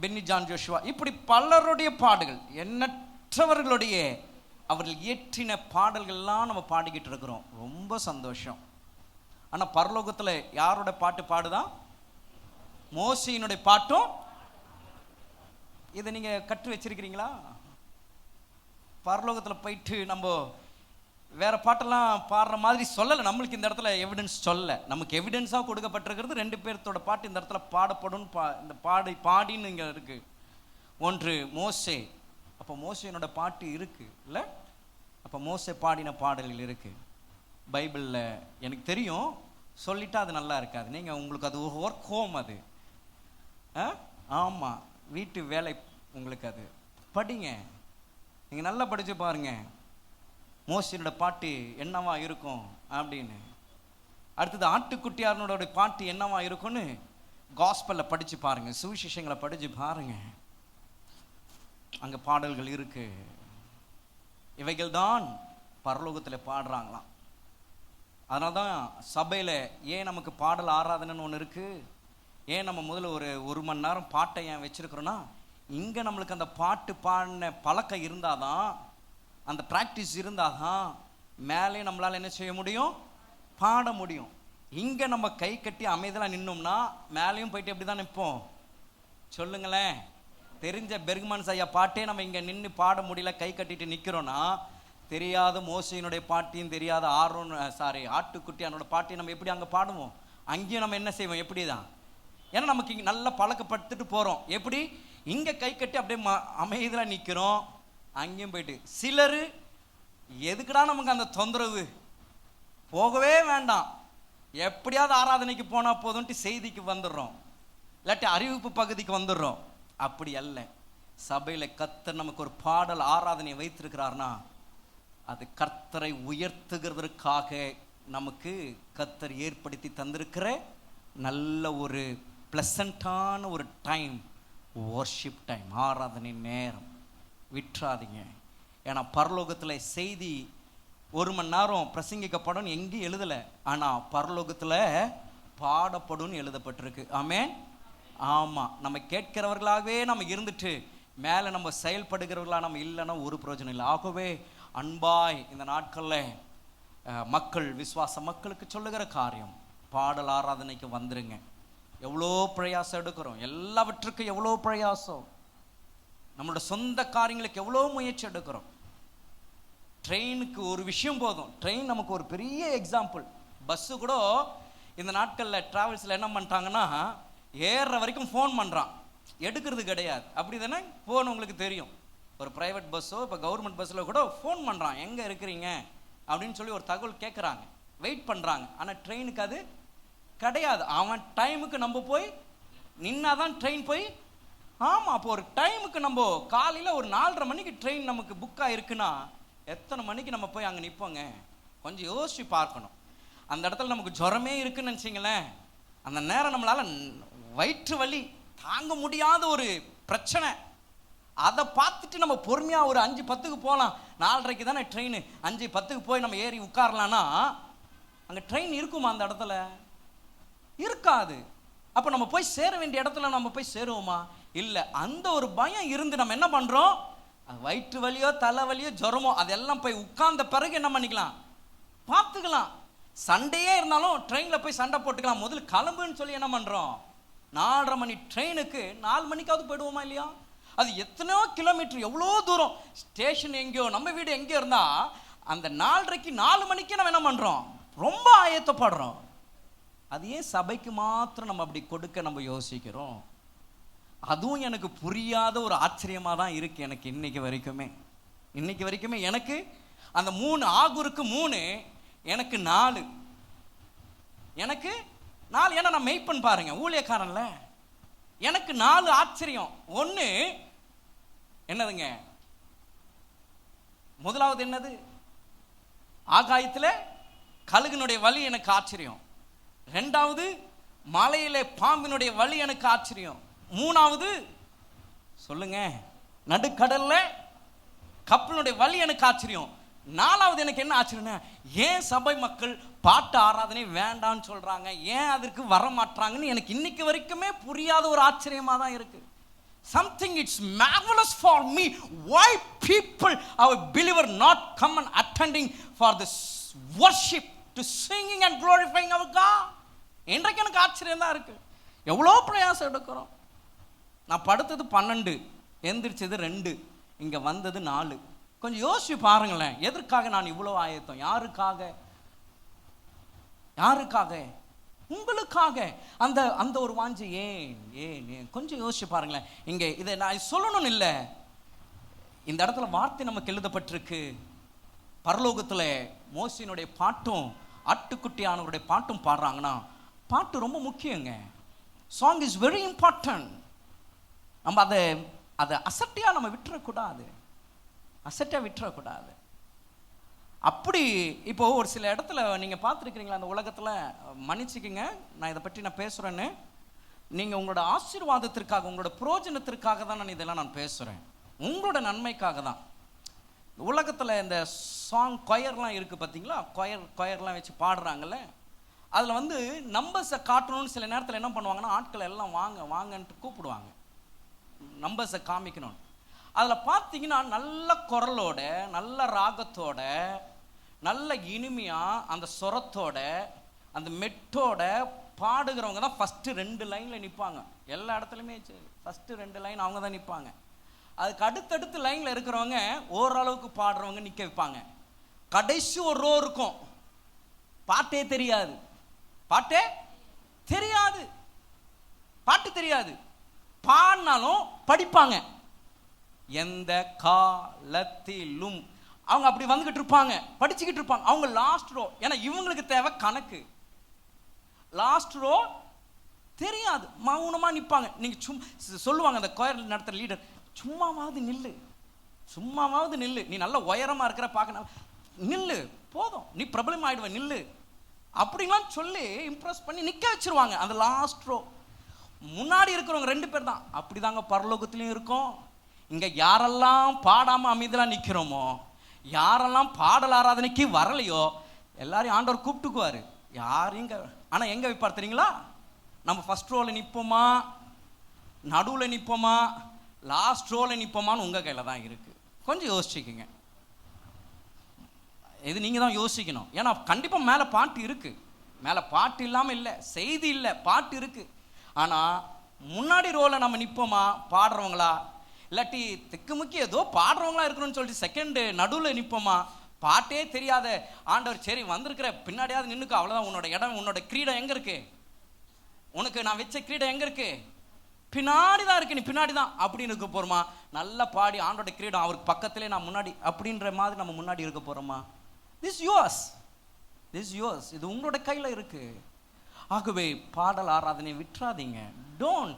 பென்னி ஜான் ஜோஷுவா, இப்படி பலருடைய பாடுகள், எண்ணற்றவர்களுடைய அவர்கள் இயற்றின பாடல்கள்லாம் நம்ம பாடிக்கிட்டு இருக்கிறோம். ரொம்ப சந்தோஷம். ஆனால் பரலோகத்தில் யாரோட பாட்டு பாடுதான்? மோசேயினுடைய பாட்டும். இதை நீங்கள் கற்று வச்சிருக்கிறீங்களா? பரலோகத்தில் போயிட்டு நம்ம வேற பாட்டெல்லாம் பாடுற மாதிரி சொல்லலை. நம்மளுக்கு இந்த இடத்துல எவிடன்ஸ் சொல்ல, நமக்கு எவிடன்ஸாக கொடுக்கப்பட்டிருக்கிறது 2 பேர்த்தோட பாட்டு இந்த இடத்துல பாடப்படும். இந்த பாடின்னு இங்கே இருக்கு. ஒன்று மோசே. அப்போ மோசேனோட பாட்டு இருக்கு இல்லை? அப்போ மோசே பாடின பாடல்கள் இருக்கு பைபிளில். எனக்கு தெரியும், சொல்லிட்டா அது நல்லா இருக்காது. நீங்கள் உங்களுக்கு அது ஒர்க் ஹோம், அது ஆமாம், வீட்டு வேலை உங்களுக்கு. அது படிங்க, நீங்கள் நல்லா படித்து பாருங்க மோசேனோட பாட்டு என்னவா இருக்கும் அப்படின்னு. அடுத்தது ஆட்டுக்குட்டியாரனோட பாட்டு என்னவா இருக்கும்னு காஸ்பல்ல படித்து பாருங்க, சுவிசேஷங்களை படித்து பாருங்க, அங்கே பாடல்கள் இருக்கு. இவைகள் தான் பரலோகத்தில் பாடுறாங்களாம். அதனால தான் சபையில் ஏன் நமக்கு பாடல் ஆராதனைன்னு ஒன்று இருக்குது, ஏன் நம்ம முதல்ல ஒரு மணி நேரம் பாட்டை ஏன் வச்சுருக்கிறோன்னா, இங்கே நம்மளுக்கு அந்த பாட்டு பாடின பழக்கம் இருந்தால் தான், அந்த ப்ராக்டிஸ் இருந்தால் தான் மேலே நம்மளால் என்ன செய்ய முடியும்? பாட முடியும். இங்கே நம்ம கை கட்டி அமைதியாக நின்னோம்னா மேலேயும் போயிட்டு எப்படி தான் நிற்போம்? சொல்லுங்களேன். தெரிஞ்ச பெர்க்மன்ஸ் ஐயா பாட்டே நம்ம இங்கே நின்று பாட முடியல, கை கட்டிட்டு நிற்கிறோன்னா, தெரியாத மோசையினுடைய பாட்டியும் தெரியாத ஆட்டுக்குட்டியானோட பாட்டியும் நம்ம எப்படி அங்கே பாடுவோம்? அங்கேயும் நம்ம என்ன செய்வோம்? எப்படி தான்? ஏன்னா நமக்கு இங்கே நல்லா பழக்கப்படுத்திட்டு போகிறோம். எப்படி? இங்கே கை கட்டி அப்படியே அமைதியாக நிற்கிறோம், அங்கேயும் போயிட்டு. சிலர் எதுக்குடா நமக்கு அந்த தொந்தரவு, போகவே வேண்டாம், எப்படியாவது ஆராதனைக்கு போனால் போதும்ட்டு செய்திக்கு வந்துடுறோம், இல்லாட்டி அறிவிப்பு பகுதிக்கு வந்துடுறோம். அப்படி அல்ல. சபையில் கர்த்தர் நமக்கு ஒரு பாடல் ஆராதனை வைத்திருக்கிறார்னா, அது கர்த்தரை உயர்த்துகிறதற்காக நமக்கு கர்த்தர் ஏற்படுத்தி தந்திருக்கிற நல்ல ஒரு பிளசண்டான ஒரு டைம், வர்ஷிப் டைம், ஆராதனை நேரம். விட்டுறாதீங்க. ஏன்னா பரலோகத்தில் செய்தி 1 மணி நேரம் பிரசங்கிக்கப்படும் எங்கேயும் எழுதலை, ஆனால் பரலோகத்தில் பாடப்படும் எழுதப்பட்டிருக்கு. ஆமென். ஆமாம், நம்ம கேட்கிறவர்களாகவே நம்ம இருந்துட்டு மேலே நம்ம செயல்படுகிறவர்களாக நம்ம இல்லைன்னா ஒரு பிரயோஜனம் இல்லை. ஆகவே அன்பாய் இந்த நாட்களில் மக்கள், விசுவாச மக்களுக்கு சொல்லுகிற காரியம், பாடல் ஆராதனைக்கு வந்துருங்க. எவ்வளோ பிரயாசம் எடுக்கிறோம், எல்லாவற்றுக்கும் எவ்வளோ பிரயாசம், நம்மளோட சொந்த காரியங்களுக்கு எவ்வளோ முயற்சி எடுக்கிறோம். ட்ரெயினுக்கு ஒரு விஷயம் போதும், ட்ரெயின் நமக்கு ஒரு பெரிய எக்ஸாம்பிள். பஸ்ஸு கூட இந்த நாட்களில் ட்ராவல்ஸில் என்ன பண்ணிட்டாங்கன்னா, ஏறுற வரைக்கும் ஃபோன் பண்ணுறான், எடுக்கிறது கிடையாது. அப்படி தானே? ஃபோன் உங்களுக்கு தெரியும். ஒரு ப்ரைவேட் பஸ்ஸோ இப்போ கவர்மெண்ட் பஸ்ஸில் கூட ஃபோன் பண்ணுறான், எங்கே இருக்கிறீங்க அப்படின்னு சொல்லி ஒரு தகவல் கேட்குறாங்க, வெயிட் பண்ணுறாங்க. ஆனால் ட்ரெயினுக்கு அது கிடையாது. அவன் டைமுக்கு நம்ம போய் நின்னா தான் ட்ரெயின் போய். ஆமாம், அப்போ ஒரு டைமுக்கு நம்ம காலையில் ஒரு 4:30 மணிக்கு ட்ரெயின் நமக்கு புக்காக இருக்குன்னா எத்தனை மணிக்கு நம்ம போய் அங்கே நிற்போங்க? கொஞ்சம் யோசிச்சு பார்க்கணும். அந்த இடத்துல நமக்கு ஜுரமே இருக்குன்னு நினச்சிங்களேன், அந்த நேரம் நம்மளால் வயிற்று வலி தாங்க முடியாத ஒரு பிரச்சனை, அதை பார்த்துட்டு நம்ம பொறுமையாக ஒரு 5:10க்கு போகலாம். 4:30க்கு தானே ட்ரெயின், 5:10க்கு போய் நம்ம ஏறி உட்காரலான்னா அங்கே ட்ரெயின் இருக்குமா? அந்த இடத்துல இருக்காது. அப்போ நம்ம போய் சேர வேண்டிய இடத்துல நம்ம போய் சேருவோமா? இல்லை. அந்த ஒரு பயம் இருந்து நம்ம என்ன பண்ணுறோம், வயிற்று வலியோ தலைவலியோ ஜுரமோ அதெல்லாம் போய் உட்கார்ந்த பிறகு என்ன பண்ணிக்கலாம், பார்த்துக்கலாம். சண்டையே இருந்தாலும் ட்ரெயினில் போய் சண்டை போட்டுக்கலாம். முதல்ல கிளம்புன்னு சொல்லி என்ன பண்ணுறோம், 4:30 மணி ட்ரெயினுக்கு 4 மணிக்காவது போயிடுவோமா இல்லையா? அது எத்தனையோ கிலோமீட்டர், எவ்வளோ தூரம், ஸ்டேஷன் எங்கேயோ, நம்ம வீடு எங்கேயோ இருந்தால் அந்த 4:30க்கு 4 மணிக்கே நம்ம என்ன பண்ணுறோம், ரொம்ப ஆயத்தப்படுறோம். அது ஏன் சபைக்கு மாத்திரம் நம்ம அப்படி கொடுக்க நம்ம யோசிக்கிறோம்? அதுவும் எனக்கு புரியாத ஒரு ஆச்சரியமாக தான் இருக்குது எனக்கு இன்னைக்கு வரைக்குமே. எனக்கு அந்த 3 ஆகூருக்கு 3, எனக்கு 4, எனக்கு 4. ஏன்னா நான் மெய்ப்பன் பாருங்க, ஊழியக்காரன்ல, எனக்கு 4 ஆச்சரியம். ஒன்று என்னதுங்க, முதலாவது என்னது, ஆகாயத்தில் கழுகுனுடைய வலி எனக்கு ஆச்சரியம். 2வது மலையிலே பாம்பினுடைய வலி எனக்கு ஆச்சரியம். 3வது சொல்லுங்க, நடுக்கடல்ல கப்பலுடைய வலி எனக்கு ஆச்சரியம். 4வது எனக்கு என்ன ஆச்சரியம்னா, ஏன் சபை மக்கள் பாட்டு ஆராதனை வேண்டான்னு சொல்றாங்க, ஏன் அதற்கு வர மாட்டாங்கன்னு எனக்கு இன்னைக்கு வரைக்குமே புரியாத ஒரு ஆச்சரியமா தான் இருக்கு. something it's marvelous for me. Why people, our believer, not come and attending for this worship, to singing and glorifying our God? இன்றைக்கு எனக்கு ஆச்சரியம் தான் இருக்கு. எவ்வளோ பிரயாசம் எடுக்கிறோம். நான் படுத்தது 12, எந்திரிச்சது 2, இங்கே வந்தது 4. கொஞ்சம் யோசிச்சு பாருங்களேன். எதற்காக நான் இவ்வளோ ஆயத்தம்? யாருக்காக? உங்களுக்காக. அந்த அந்த ஒரு வாஞ்சை ஏன் கொஞ்சம் யோசிச்சு பாருங்களேன். இங்கே இதை நான் சொல்லணும்னு இல்லை, இந்த இடத்துல வார்த்தை நமக்கு எழுதப்பட்டிருக்கு. பரலோகத்தில் மோசேயினுடைய பாட்டும் ஆட்டுக்குட்டியானவருடைய பாட்டும் பாடுறாங்கன்னா, பாட்டு ரொம்ப முக்கியங்க. Song is very important. நம்ம அதை அசட்டியாக நம்ம விட்டுறக்கூடாது. அப்படி இப்போ ஒரு சில இடத்துல நீங்கள் பார்த்துருக்கிறீங்களா அந்த உலகத்தில், மன்னிச்சுக்கிங்க நான் இதை பற்றி நான் பேசுகிறேன்னு, நீங்கள் உங்களோட ஆசீர்வாதத்திற்காக, உங்களோட புரோஜனத்திற்காக தான் நான் பேசுகிறேன். உங்களோட நன்மைக்காக தான். உலகத்தில் இந்த சாங் கொயர்லாம் இருக்குது பார்த்தீங்களா, கொயர்லாம் வச்சு பாடுறாங்கல்ல, அதில் வந்து நம்பர்ஸை காட்டணும்னு சில நேரத்தில் என்ன பண்ணுவாங்கன்னா, ஆட்களை எல்லாம் வாங்கன்ட்டு கூப்பிடுவாங்க, நம்பர்ஸை காமிக்கணும். அதில் பார்த்தீங்கன்னா நல்ல குரலோட, நல்ல ராகத்தோட, நல்ல இனிமையாக அந்த சொரத்தோட, அந்த மெட்டோட பாடுகிறவங்க தான் ஃபஸ்ட்டு 2 லைனில் நிற்பாங்க. எல்லா இடத்துலையுமே ஃபஸ்ட்டு 2 லைன் அவங்க தான் நிற்பாங்க. அதுக்கு அடுத்தடுத்து லைனில் இருக்கிறவங்க ஓரளவுக்கு பாடுறவங்க நிற்க வைப்பாங்க. கடைசி ஒரு ரோ இருக்கும், பாட்டே தெரியாது. பாடினாலும் படிப்பாங்க. எந்த காலத்திலும் அவங்க அப்படி வந்துகிட்டு இருப்பாங்க, படிச்சுக்கிட்டு இருப்பாங்க. அவங்க லாஸ்ட் ரோ, ஏன்னா இவங்களுக்கு தேவை கணக்கு. லாஸ்ட் ரோ தெரியாது, மௌனமா நிற்பாங்க. நீங்க சொல்லுவாங்க அந்த கோயில் நடத்துற லீடர், சும்மாவாவது நில்லு, நீ நல்ல உயரமா இருக்கிற பார்க்க நில்லு, போதும், நீ பிரபலம் ஆயிடுவ, நில்லு அப்படின்லாம் சொல்லி இம்ப்ரெஸ் பண்ணி நிற்க வச்சிருவாங்க. அந்த லாஸ்ட் ரோ முன்னாடி இருக்கிறவங்க 2 பேர் தான். அப்படிதாங்க பரலோகத்திலையும் இருக்கும். இங்கே யாரெல்லாம் பாடாமல் அமைதியாக நிற்கிறோமோ, யாரெல்லாம் பாடல் ஆராதனைக்கு வரலையோ, எல்லாரையும் ஆண்டவர் கூப்பிட்டுக்குவார். யாரையும் ஆனால் எங்கே வைப்பார் தெரியுங்களா? நம்ம ஃபர்ஸ்ட் ரோவில் நிற்போமா, நடுவில் நிற்போமா, லாஸ்ட் ரோவில் நிற்போமான்னு உங்கள் கையில் தான் இருக்குது. கொஞ்சம் யோசிச்சுக்குங்க. இது நீங்கள் தான் யோசிக்கணும். ஏன்னா கண்டிப்பாக மேலே பாட்டு இருக்குது. மேலே பாட்டு இல்லாமல் இல்லை, செய்தி இல்லை, பாட்டு இருக்குது. ஆனால் முன்னாடி ரோவில் நம்ம நிற்போமா, பாடுறவங்களா, இல்லாட்டி திக்குமுக்கி ஏதோ பாடுறவங்களா இருக்கணும்னு சொல்லிட்டு செகண்டு நடுவில் நிற்போமா, பாட்டே தெரியாத ஆண்டவர் சரி வந்திருக்கிற பின்னாடியாவது நின்றுக்கு, அவ்வளோதான் உன்னோட இடம், உன்னோட கிரீடம் எங்கே இருக்கு, உனக்கு நான் வச்ச கிரீடம் எங்கே இருக்கு, பின்னாடி தான் இருக்கு, நீ பின்னாடி தான் அப்படின்னு இருக்க போகிறோமா? நல்லா பாடி ஆண்டோட கிரீடம் அவருக்கு பக்கத்திலே நான் முன்னாடி அப்படின்ற மாதிரி நம்ம முன்னாடி இருக்க போகிறோமா? திஸ் யுவர்ஸ், இது உங்களோட கையில் இருக்கு. ஆகவே பாடல் ஆராதனை விட்டுறாதீங்க. Don't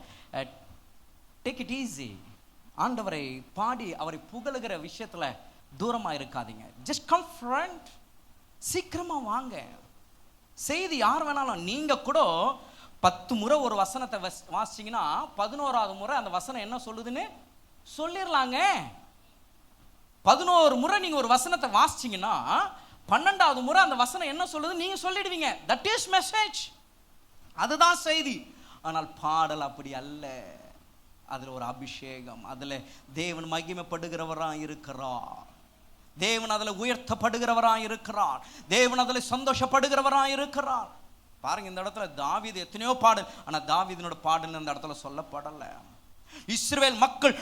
take it easy. ஆண்டவரை பாடி அவரை புகழுகிற விஷயத்துல தூரமா இருக்காதீங்க. ஜஸ்ட் கம் ஃப்ரண்ட், சீக்கிரமா வாங்க. செய்தி யார் வேணாலும், நீங்க கூட 10 முறை ஒரு வசனத்தை வாசிச்சீங்கன்னா 11வது முறை அந்த வசனம் என்ன சொல்லுதுன்னு சொல்லிடலாங்க. 11 முறை நீங்க ஒரு வசனத்தை வாசிச்சீங்கன்னா 12வது முறை அந்த வசனம் என்ன சொல்லுது நீங்க சொல்லிடுவீங்க. தட் இஸ் மெசேஜ், அதுதான் செய்தி. ஆனால் பாடல் அப்படி அல்ல. அதுல ஒரு அபிஷேகம், அதுல தேவன் மகிமைப்படுகிறவரா இருக்கிறார், தேவன் அதுல உயர்த்தப்படுகிறவரா இருக்கிறார், தேவன் அதுல சந்தோஷப்படுகிறவரா இருக்கிறார். பாருங்க, இந்த இடத்துல தாவீது எத்தனையோ பாடல், ஆனா தாவீதினோட பாடல் இந்த இடத்துல சொல்லப்படல. இஸ்ரவேல் மக்கள்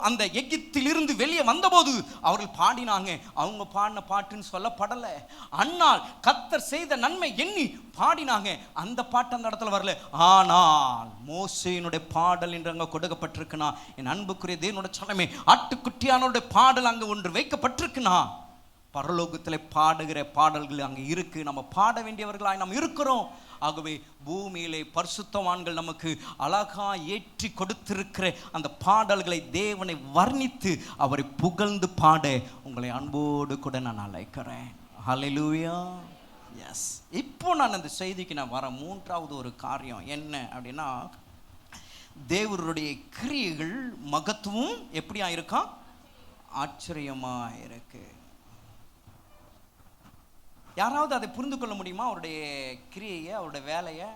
அந்த எகிப்திலிருந்து வெளியே வந்தபோது அவர்கள் பாடினாங்க, அவங்க பாடின பாட்டுன்னு சொல்லப்படல. அன்னால் கர்த்தர் செய்த நன்மை எண்ணி பாடினாங்க, அந்த பாட்டு அந்த இடத்துல வரல. ஆனால் மோசேயினுடைய பாடல் என்று அங்க கொடுக்கப்பட்டிருக்குனா, என் அன்புக்குரிய தேவனுடைய சனமே, ஆட்டுக்குட்டியானோட பாடல் அங்க ஒன்று வைக்கப்பட்டிருக்குனா, பரலோகத்தில் பாடுகிற பாடல்கள் அங்கே இருக்கு. நம்ம பாட வேண்டியவர்களாய் நாம் இருக்கிறோம். ஆகவே பூமியிலே பரிசுத்தவான்கள் நமக்கு அழகா ஏற்றி கொடுத்திருக்கிற அந்த பாடல்களை தேவனை வர்ணித்து அவரை புகழ்ந்து பாட உங்களை அன்போடு கூட நான் அழைக்கிறேன். ஹல்லேலூயா. எஸ், இப்போ நான் அந்த செய்திக்கு நான் வர 3வது ஒரு காரியம் என்ன அப்படின்னா, தேவருடைய கிரியைகள் மகத்துவம் எப்படியா இருக்கா? ஆச்சரியமா இருக்கு. யாராவது அதை புரிந்து கொள்ள முடியுமா? அவருடைய கிரியையை, அவருடைய வேலையை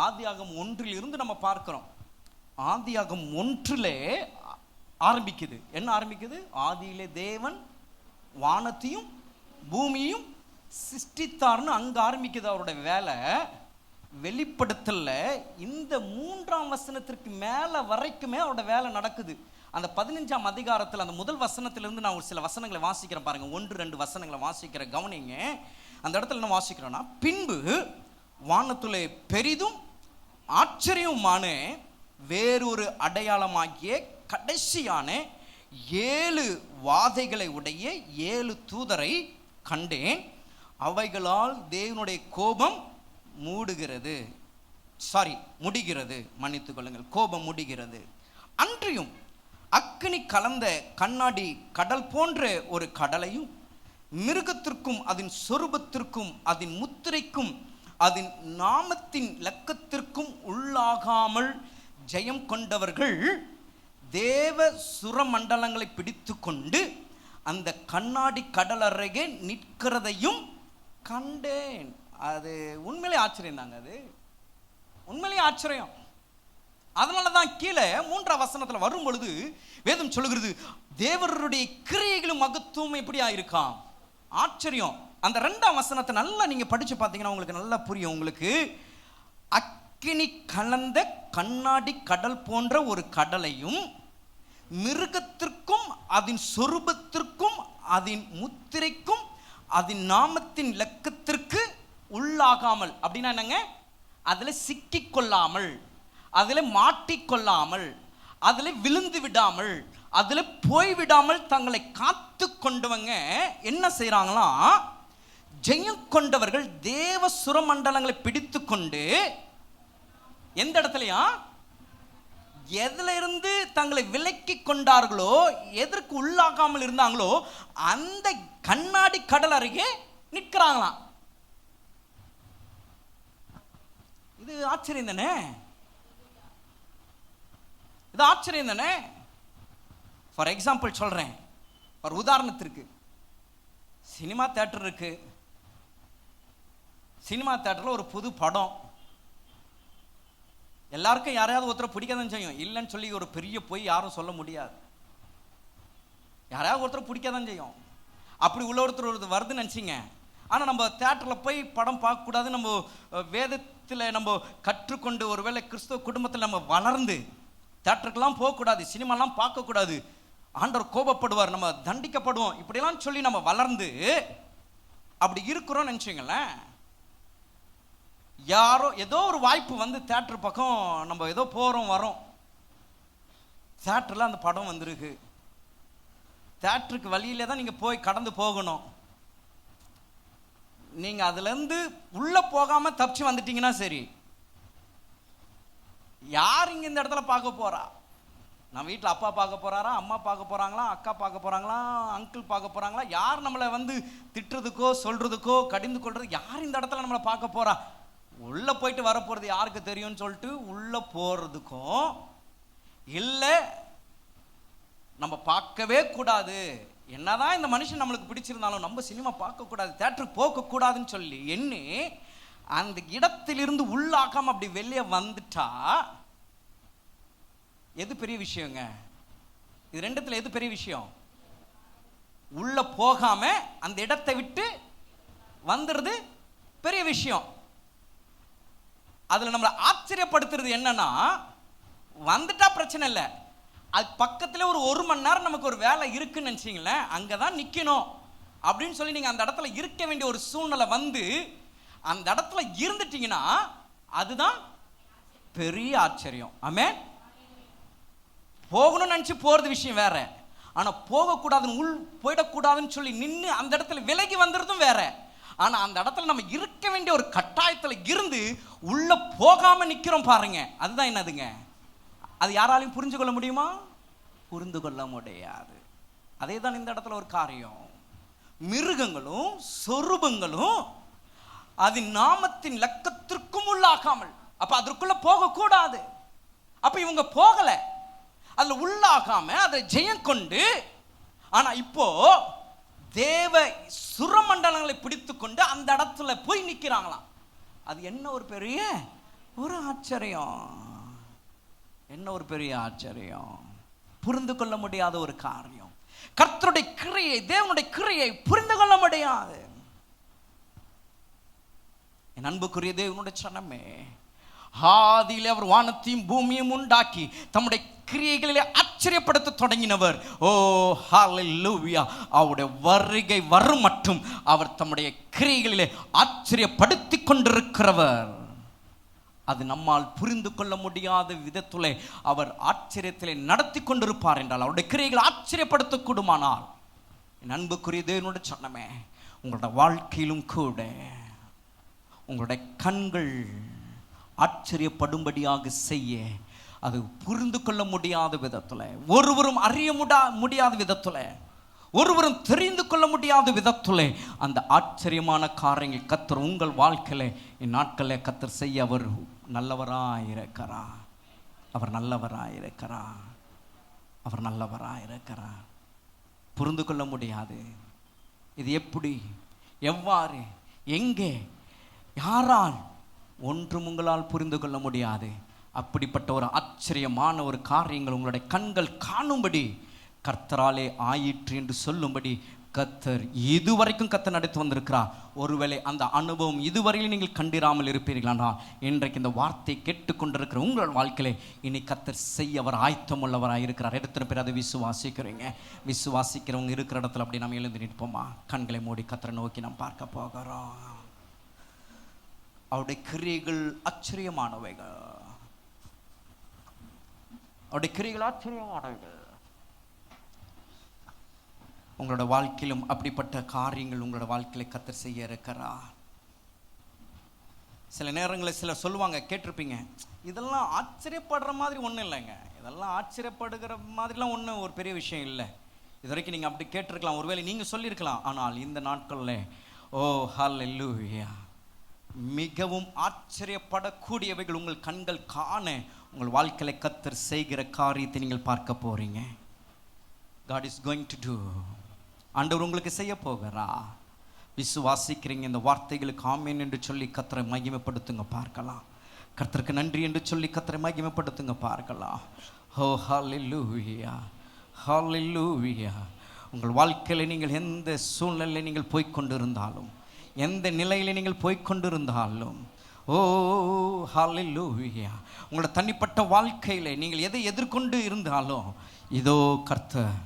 ஆதியாகமம் 1 நம்ம பார்க்கிறோம். ஆதியாகமம் 1 ஆரம்பிக்குது. என்ன ஆரம்பிக்குது? ஆதியிலே தேவன் வானத்தையும் பூமியையும் சிருஷ்டித்தார்னு அங்க ஆரம்பிக்குது அவருடைய வேலை. வெளிப்படுத்தல இந்த 3ஆம் வசனத்திற்கு மேல வரைக்குமே அவரோட வேலை நடக்குது. அந்த 15ஆம் அதிகாரத்தில் அந்த முதல் வசனத்திலிருந்து நான் ஒரு சில வசனங்களை வாசிக்கிறேன் பாருங்க. 1-2 வசனங்களை வாசிக்கிற கவனிங்க. அந்த இடத்துல என்ன வாசிக்கிறோன்னா, பின்பு வானத்திலே பெரிதும் ஆச்சரியமான வேறொரு அடையாளமாகிய கடைசியான 7 வாதைகளை உடைய 7 தூதரை கண்டேன். அவைகளால் தேவனுடைய கோபம் முடிகிறது. மன்னித்துக் கொள்ளுங்கள், கோபம் முடிகிறது. அன்றியும் அக்கினி கலந்த கண்ணாடி கடல் போன்ற ஒரு கடலையும் மிருகத்திற்கும் அதன் சொரூபத்திற்கும் அதன் முத்திரைக்கும் அதன் நாமத்தின் இலக்கத்திற்கும் உள்ளாகாமல் ஜெயம் கொண்டவர்கள் தேவ சுரமண்டலங்களை பிடித்து கொண்டு அந்த கண்ணாடி கடல் அருகே நிற்கிறதையும் கண்டேன். அது உண்மையிலே ஆச்சரியம் தாங்க. அது உண்மையிலேயே ஆச்சரியம். அதனாலதான் கீழே 3ஆம் வசனத்துல வரும் பொழுது வேதம் சொல்லுகிறது, தேவருடைய கிரியைகளும் மகத்துவம் எப்படி ஆயிருக்காம், ஆச்சரியம். அந்த 2ஆம் வசனத்தை நல்லா நீங்க படிச்சு பார்த்தீங்கன்னா உங்களுக்கு நல்லா புரியும். உங்களுக்கு அக்கினி கலந்த கண்ணாடி கடல் போன்ற ஒரு கடலையும் மிருகத்திற்கும் அதன் சொரூபத்திற்கும் அதன் முத்திரைக்கும் அதன் நாமத்தின் இலக்கத்திற்கு உள்ளாகாமல், அப்படின்னா என்னங்க, அதுல சிக்கிக்கொள்ளாமல், அதுல மாட்டிக்கொள்ளாமல், அதுல விழுந்து விடாமல், அதுல போய்விடாமல் தங்களை காத்து கொண்டவங்க என்ன செய்யறாங்களாம், ஜெயம் கொண்டவர்கள் தேவ சுரமண்டலங்களை பிடித்து கொண்டு எந்த இடத்துலயா, எதுல இருந்து தங்களை விலக்கி கொண்டார்களோ, எதற்கு உள்ளாகாமல் இருந்தாங்களோ அந்த கண்ணாடி கடல் அருகே நிற்கிறாங்களாம். இது ஆச்சரியம் தானே? இது ஆச்சரியம் தானே? ஃபார் எக்ஸாம்பிள் சொல்றேன், ஒரு உதாரணத்திற்கு சினிமா தியேட்டர் இருக்கு. சினிமா தியேட்டர்ல ஒரு புது படம், எல்லாருக்கும் யாரையாவது ஒருத்தர் பிடிக்காதான் செய்யும். இல்லைன்னு சொல்லி ஒரு பெரிய போய் யாரும் சொல்ல முடியாது. யாரையாவது ஒருத்தர் பிடிக்காதான் செய்யும். அப்படி உள்ள ஒருத்தர் வருதுன்னு நினச்சிங்க. ஆனால் நம்ம தேட்டரில் போய் படம் பார்க்கக்கூடாது. நம்ம வேதத்தில் நம்ம கற்றுக்கொண்டு ஒருவேளை கிறிஸ்தவ குடும்பத்தில் நம்ம வளர்ந்து தேட்டருக்கெல்லாம் போகக்கூடாது, சினிமாலாம் பார்க்கக்கூடாது, ஆண்டவர் கோபப்படுவார், நம்ம தண்டிக்கப்படுவோம், இப்படிலாம் சொல்லி நம்ம வளர்ந்து அப்படி இருக்கிறோம்னு நினச்சிங்களேன். யாரோ ஏதோ ஒரு வாய்ப்பு வந்து தேட்டர் பக்கம் நம்ம ஏதோ போகிறோம் வரோம், தேட்டரில் அந்த படம் வந்துருக்கு. தேட்டருக்கு வழியிலே தான் நீங்கள் போய் கடந்து போகணும். நீங்கள் அதுலேருந்து உள்ளே போகாமல் தப்பிச்சு வந்துட்டீங்கன்னா சரி. யார் இங்கே இந்த இடத்துல பார்க்க போகிறா? நம்ம வீட்டில் அப்பா பார்க்க போகிறாரா, அம்மா பார்க்க போகிறாங்களா, அக்கா பார்க்க போகிறாங்களா, அங்கிள் பார்க்க போகிறாங்களா? யார் நம்மளை வந்து திட்டுறதுக்கோ சொல்கிறதுக்கோ கடிந்து கொள்றது, யார் இந்த இடத்துல நம்மளை பார்க்க போகிறா? உள்ளே போயிட்டு வரப்போகிறது யாருக்கு தெரியும்னு சொல்லிட்டு உள்ளே போகிறதுக்கும், இல்லை நம்ம பார்க்கவே கூடாது, என்னதான் இந்த மனுஷன் நம்மளுக்கு பிடிச்சிருந்தாலும் நம்ம சினிமா பார்க்கக்கூடாது, தேட்டருக்கு போகக்கூடாதுன்னு சொல்லி எண்ணி அந்த இடத்திலிருந்து உள்ளாக்காம அப்படி வெளியே வந்துட்டா எது பெரிய விஷயங்க? இது ரெண்டுத்துல எது பெரிய விஷயம்? உள்ள போகாம அந்த இடத்தை விட்டு வந்துடுறது பெரிய விஷயம். அதுல நம்மளை ஆச்சரியப்படுத்துறது என்னன்னா, வந்துட்டா பிரச்சனை இல்லை, அது பக்கத்துல ஒரு மணி நேரம் நமக்கு ஒரு வேலை இருக்குன்னு நினைச்சீங்களேன், அங்கதான் நிக்கணும் அப்படின்னு சொல்லி நீங்க அந்த இடத்துல இருக்க வேண்டிய ஒரு சூழ்நிலை வந்து அந்த இடத்துல இருந்துட்டீங்கன்னா அதுதான் பெரிய ஆச்சரியம். ஆமென். போகணும்னு நினைச்சு போறது விஷயம் வேற, ஆனா போகக்கூடாதுன்னு போயிடக்கூடாதுன்னு சொல்லி நின்று அந்த இடத்துல விலகி வந்துறதும் வேற. ஆனா அந்த இடத்துல நம்ம இருக்க வேண்டிய ஒரு கட்டாயத்துல இருந்து உள்ள போகாம நிக்கிறோம் பாருங்க, அதுதான் என்னதுங்க? அது யாராலையும் புரிஞ்சு கொள்ள முடியுமா? புரிந்து கொள்ள முடியாது. அதே தான் இந்த இடத்துல ஒரு காரியம். மிருகங்களும் சொரூபங்களும் அதன் நாமத்தின் இலக்கத்திற்கும் உள்ளாகாமல், அப்ப அதற்குள்ள போக கூடாது. அப்ப இவங்க போகல, அதுல உள்ளாகாம அதை ஜெயம் கொண்டு, ஆனா இப்போ தேவ சுரமண்டலங்களை பிடித்து கொண்டு அந்த இடத்துல போய் நிக்கிறாங்களாம். அது என்ன ஒரு பெரிய ஒரு ஆச்சரியம். என்ன ஒரு பெரிய ஆச்சரியம்! புரிந்து கொள்ள முடியாத ஒரு காரியம். கர்த்தருடைய கிரியை, தேவனுடைய கிரியை புரிந்து கொள்ள முடியாது. என் அன்புக்குரிய தேவனுடைய சனமே, ஆதியிலே அவர் வானத்தையும் பூமியும் உண்டாக்கி தம்முடைய கிரியைகளிலே ஆச்சரியப்படுத்த தொடங்கினவர். ஓ ஹல்லேலூயா! அவருடைய வருகை வரும் மட்டும் அவர் தம்முடைய கிரியைகளிலே ஆச்சரியப்படுத்தி கொண்டிருக்கிறவர். அது நம்மால் புரிந்து கொள்ள முடியாத விதத்திலே அவர் ஆச்சரியத்திலே நடத்தி கொண்டிருப்பார் என்றால், அவருடைய கிரியைகளை ஆச்சரியப்படுத்தக்கூடுமானால், என் அன்புக்குரிய தேவனுடைய சொன்னமே, உங்களோட வாழ்க்கையிலும் கூட உங்களுடைய கண்கள் ஆச்சரியப்படும்படியாக செய்ய, அது புரிந்து கொள்ள முடியாத விதத்தில், ஒருவரும் அறிய முடியாத விதத்தில், ஒருவரும் தெரிந்து கொள்ள முடியாத விதத்தில் அந்த ஆச்சரியமான காரியங்கள் கர்த்தர் உங்கள் வாழ்க்கையில் இந்நாட்களில் கர்த்தர் செய்ய அவர் நல்லவராயிருக்கிறார். அவர் நல்லவராயிருக்கிறார். அவர் நல்லவராயிருக்கிறார். புரிந்து கொள்ள முடியாது. இது எப்படி, எவ்வாறு, எங்கே, யாரால், ஒன்றும் உங்களால் புரிந்து கொள்ள முடியாது. அப்படிப்பட்ட ஒரு ஆச்சரியமான ஒரு காரியங்கள் உங்களுடைய கண்கள் காணும்படி கர்த்தராலே ஆயிற்று என்று சொல்லும்படி கர்த்தர் இதுவரைக்கும் கர்த்தர் நடத்தி வந்திருக்கிறார். ஒருவேளை அந்த அனுபவம் இதுவரையிலும் நீங்கள் கண்டிராமல் இருப்பீர்களானால், இன்றைக்கு இந்த வார்த்தை கேட்டுக்கொண்டிருக்கிற உங்கள் வாழ்க்கையிலே இனி கர்த்தர் செய்ய அவர் ஆயத்தம் உள்ளவராக இருக்கிறார். எத்தனை பேர் அதை விசுவாசிக்கிறீங்க? விசுவாசிக்கிறவங்க இருக்கிற இடத்துல அப்படி நம்ம எழுந்து நிற்போமா? கண்களை மூடி கர்த்தரை நோக்கி நாம் பார்க்க போகிறோம். அவருடைய கிரியைகள் ஆச்சரியமானவைகள். அவருடைய கிரியைகள் ஆச்சரியமானவைகள். உங்களோட வாழ்க்கையிலும் அப்படிப்பட்ட காரியங்கள் உங்களோட வாழ்க்கையில கர்த்தர் செய்ய இருக்கிறார். சில நேரங்களில் சிலர் சொல்லுவாங்க, கேட்டிருப்பீங்க, இதெல்லாம் ஆச்சரியப்படுற மாதிரி ஒன்றும் இல்லைங்க, இதெல்லாம் ஆச்சரியப்படுகிற மாதிரிலாம் ஒன்றும் ஒரு பெரிய விஷயம் இல்லை. இது வரைக்கும் நீங்கள் அப்படி கேட்டிருக்கலாம், ஒருவேளை நீங்கள் சொல்லியிருக்கலாம். ஆனால் இந்த நாட்களில் ஓ ஹல்லேலூயா, மிகவும் ஆச்சரியப்படக்கூடியவைகள் உங்கள் கண்கள் காண உங்கள் வாழ்க்கையில கர்த்தர் செய்கிற காரியத்தை நீங்கள் பார்க்க போறீங்க. God is going to do. ஆண்டவர் உங்களுக்கு செய்ய போகிறா. விசுவாசிக்கிறீங்க? இந்த வார்த்தைகளுக்கு ஆமென் என்று சொல்லி கர்த்தரை மகிமைப்படுத்துங்க பார்க்கலாம். கர்த்தருக்கு நன்றி என்று சொல்லி கர்த்தரை மகிமைப்படுத்துங்க பார்க்கலாம். ஓ ஹல்லேலூயா, ஹல்லேலூயா. உங்கள் வாழ்க்கையில நீங்கள் எந்த சூழ்நிலையில் நீங்கள் போய்கொண்டிருந்தாலும், எந்த நிலையில் நீங்கள் போய்கொண்டிருந்தாலும், ஓ ஹல்லேலூயா, உங்களோட தனிப்பட்ட வாழ்க்கையில் நீங்கள் எதை எதிர்கொண்டு இருந்தாலும், இதோ கர்த்தர்,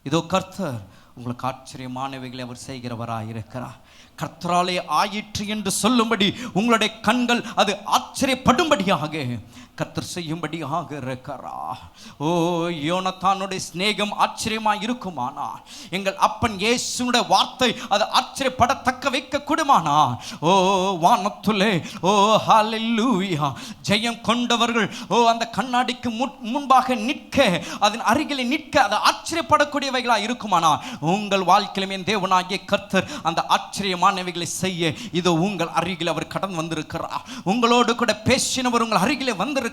இதோ கர்த்தர் உங்களுக்கு ஆச்சரியமானவைகளை அவர் செய்கிறவராக இருக்கிறார். கர்த்தராலே ஆயிற்று என்று சொல்லும்படி உங்களுடைய கண்கள் அது ஆச்சரியப்படும்படியாக கர்த்தர் செய்யும்படியாக இருக்கிறார். ஓ யோனத்தானுடைய சிநேகம் ஆச்சரியமாக இருக்குமானால், எங்கள் அப்பன் இயேசுடைய வார்த்தை அது ஆச்சரியப்படத்தக்க வைக்க கூடுமானால், ஓ வானத்துலே ஓ ஹல்லேலூயா ஜெயம் கொண்டவர்கள் ஓ அந்த கண்ணாடிக்கு முன்பாக நிற்க, அதன் அருகிலே நிற்க அது ஆச்சரியப்படக்கூடியவைகளாக இருக்குமானால், உங்கள் வாழ்க்கையிலும் என் தேவனாகிய கர்த்தர் அந்த ஆச்சரியமானவைகளை செய்ய இதோ உங்கள் அருகில் அவர் கடந்து வந்திருக்கிறார். உங்களோடு கூட பேசினவர் உங்கள் அருகிலே வந்திருக்கிறார்.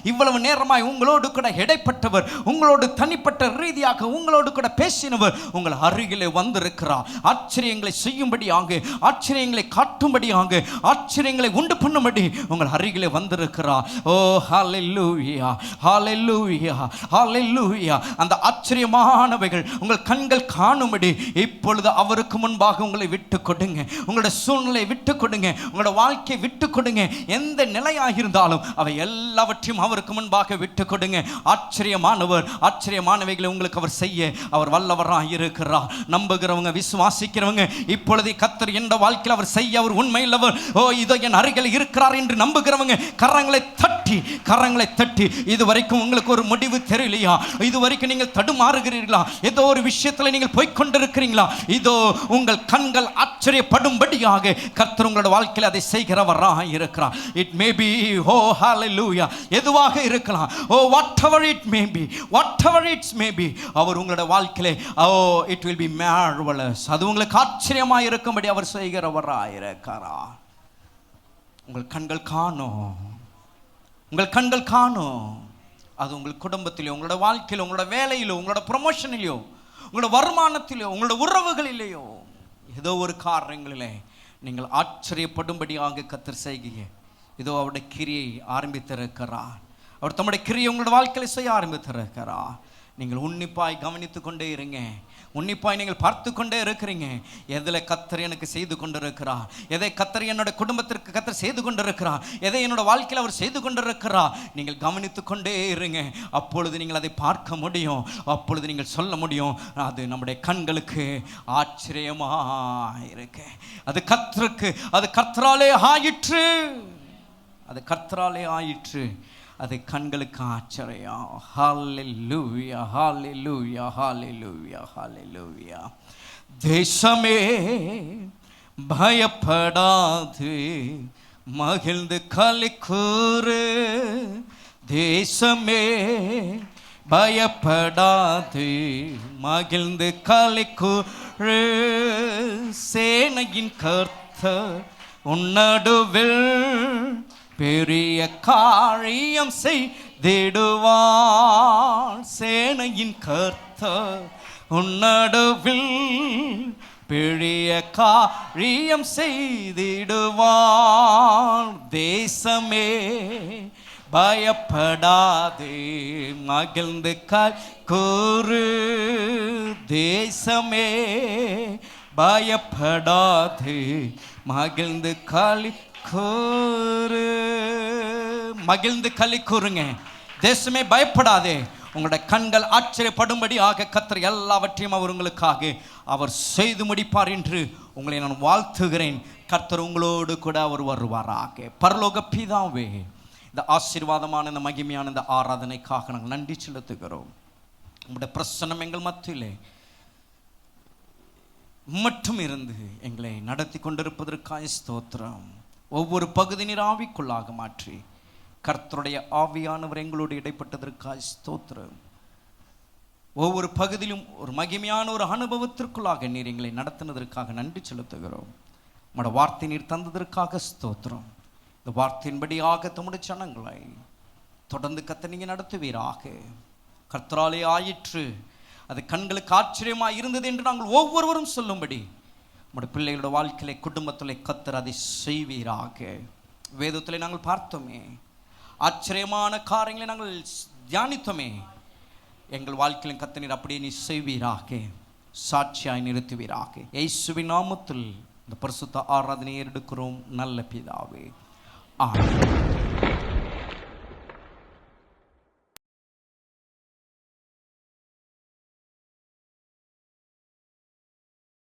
இவ்வளவு நேரமாய் உங்களோடு கூட இடைப்பட்டவர், உங்களோடு தனிப்பட்ட ரீதியாக உங்களோடு கூட பேசினவர் உங்கள் அருகிலே வந்திருக்கிறார். ஆச்சரியங்களை செய்யும்படியாக, ஆச்சரியங்களை காட்டும்படியாக, ஆச்சரியங்களை உண்டு பண்ணும்படி உங்கள் அருகிலே வந்திருக்கிறார். ஓ ஹல்லேலூயா, ஹல்லேலூயா, ஹல்லேலூயா. அந்த ஆச்சரியமானவைகள் உங்கள் கண்கள் காணும்படி இப்பொழுது அவருக்கு முன்பாக உங்களை விட்டு கொடுங்க. உங்களுடைய சூழ்நிலை விட்டு கொடுங்க, உங்களோட வாழ்க்கையை விட்டு கொடுங்க. எந்த நிலையாக இருந்தாலும் அவை எல்லாவற்றையும் அவருக்கு முன்பாக விட்டு கொடுங்க. ஆச்சரியமானவர், ஆச்சரியமானவைகளை உங்களுக்கு அவர் செய்ய அவர் வல்லவராக இருக்கிறார். நம்புகிறவங்க, விசுவாசிக்கிறவங்க, இப்பொழுது கர்த்தர் என்ற வாழ்க்கையில் அவர் செய்ய அவர் உண்மையுள்ளவர். ஓ இதோ என் அருகில் இருக்கிறார் என்று நம்புகிறவங்க கரங்களை தட்டி, கரங்களை தட்டி, இதுவரைக்கும் உங்களுக்கு ஒரு முடிவு தெரியலையா? இதுவரைக்கும் நீங்கள் தடுமாறுகிறீர்களா? ஏதோ ஒரு விஷயத்தில் நீங்கள் போய்கொண்டிருக்கிறீங்களா? இதோ உங்கள் கண்கள் ஆச்சரியப்படும்படியாக கர்த்தர் உங்களோட வாழ்க்கையில் அதை செய்கிறவராக இருக்கிறார். இட் மே பி, ஓ ஹல்லேலூயா, எதுவாக இருக்கலாம். ஓ whatever it may be, whatever it may be, அவர் உங்களோட வாழ்க்கையிலே ஓ it will be marvelous, அது உங்களுக்கு ஆச்சரியமாக இருக்கும்படி அவர் செய்கிறவராக இருக்கிறார். உங்கள் கண்கள் காணும், உங்கள் கண்கள் காணும். அது உங்கள் குடும்பத்திலோ, உங்களோட வாழ்க்கையிலோ, உங்களோட வேலையிலோ, உங்களோட ப்ரொமோஷனிலோ, உங்களோட வருமானத்திலோ, உங்களோட உறவுகளிலேயோ, ஏதோ ஒரு காரியங்களிலே நீங்கள் ஆச்சரியப்படும்படியாக கர்த்தர் செய்கிறீங்க. இதோ அவருடைய கிரியை ஆரம்பித்திருக்கிறார். அவர் தம்முடைய கிரியை உங்களோட வாழ்க்கையில் செய்ய ஆரம்பித்திருக்கிறார். நீங்கள் உன்னிப்பாய் கவனித்து கொண்டே இருங்க. உன்னிப்பாய் நீங்கள் பார்த்து கொண்டே இருக்கிறீங்க. எதில் கர்த்தர் எனக்கு செய்து கொண்டிருக்கிறார், எதை கர்த்தர் என்னோட குடும்பத்திற்கு கர்த்தர் செய்து கொண்டிருக்கிறார், எதை என்னோட வாழ்க்கையில் அவர் செய்து கொண்டிருக்கிறார், நீங்கள் கவனித்து கொண்டே இருங்க. அப்பொழுது நீங்கள் அதை பார்க்க முடியும். அப்பொழுது நீங்கள் சொல்ல முடியும், அது நம்முடைய கண்களுக்கு ஆச்சரியமாக இருக்கு. அது கர்த்தருக்கு, அது கர்த்தராலே ஆயிற்று, அது கர்த்தராலே ஆயிற்று, அது கண்களுக்கு ஆச்சரியம். ஹல்லேலூயா, ஹல்லேலூயா, ஹல்லேலூயா, ஹல்லேலூயா. தேசமே பயப்படாது, மகிழ்ந்து களி கூறு. தேசமே பயப்படாது, மகிழ்ந்து களி கூறு. சேனையின் கர்த்தர் உன் நடுவில் பெரிய காரியம் செய்திடுவார். சேனையின் கர்த்தர் உன் நடுவில் பெரிய காரியம் செய்திடுவார். தேசமே பயப்படாதே, மகிழ்ந்து கூறு. தேசமே பயப்படாதே, மகிழ்ந்து களி கூறு. மகிழ்ந்து களி கூறுங்க. தேசமே பயப்படாதே. உங்களுடைய கண்கள் ஆச்சரியப்படும்படி ஆக கர்த்தர் எல்லாவற்றையும் அவர் உங்களுக்காக அவர் செய்து முடிப்பார் என்று உங்களை நான் வாழ்த்துகிறேன். கர்த்தர் உங்களோடு கூட அவர் வருவாராக. பரலோக பிதாவே, இந்த ஆசீர்வாதமான இந்த மகிமையான இந்த ஆராதனைக்காக நாங்கள் நன்றி செலுத்துகிறோம். உங்களுடைய பிரசன்னம் எங்கள் மத்தியிலே மட்டும் இருந்து எங்களை நடத்தி கொண்டிருப்பதற்காக ஸ்தோத்திரம். ஒவ்வொரு பகுதி நீர் ஆவிக்குள்ளாக மாற்றி கர்த்தருடைய ஆவியானவர் எங்களோடு இடைப்பட்டதற்காக ஸ்தோத்திரம். ஒவ்வொரு பகுதியிலும் ஒரு மகிமையான ஒரு அனுபவத்திற்குள்ளாக நீர் எங்களை நடத்தினதற்காக நன்றி செலுத்துகிறோம். உம்முடைய வார்த்தை நீர் தந்ததற்காக ஸ்தோத்திரம். இந்த வார்த்தையின்படியாக தம்முடைய ஜனங்களை தொடர்ந்து கர்த்தர் நீங்க நடத்துவீராக. கர்த்தராலே ஆயிற்று, அது கண்களுக்கு ஆச்சரியமாக இருந்தது என்று நாங்கள் ஒவ்வொருவரும் சொல்லும்படி நம்முடைய பிள்ளைகளோட வாழ்க்கையிலே குடும்பத்திலே கர்த்தர் அதை செய்வீராக. வேதத்திலே நாங்கள் பார்த்தோமே, ஆச்சரியமான காரியங்களை நாங்கள் தியானித்தோமே. எங்கள் வாழ்க்கையிலும் கர்த்தர் நீர் அப்படியே நீ செய்வீராக, சாட்சியாய் நிறுத்துவீராக. இயேசுவின் நாமத்தில் இந்த பரிசுத்த ஆராதனையை எடுக்கிறோம் நல்ல பிதாவே, ஆமென்.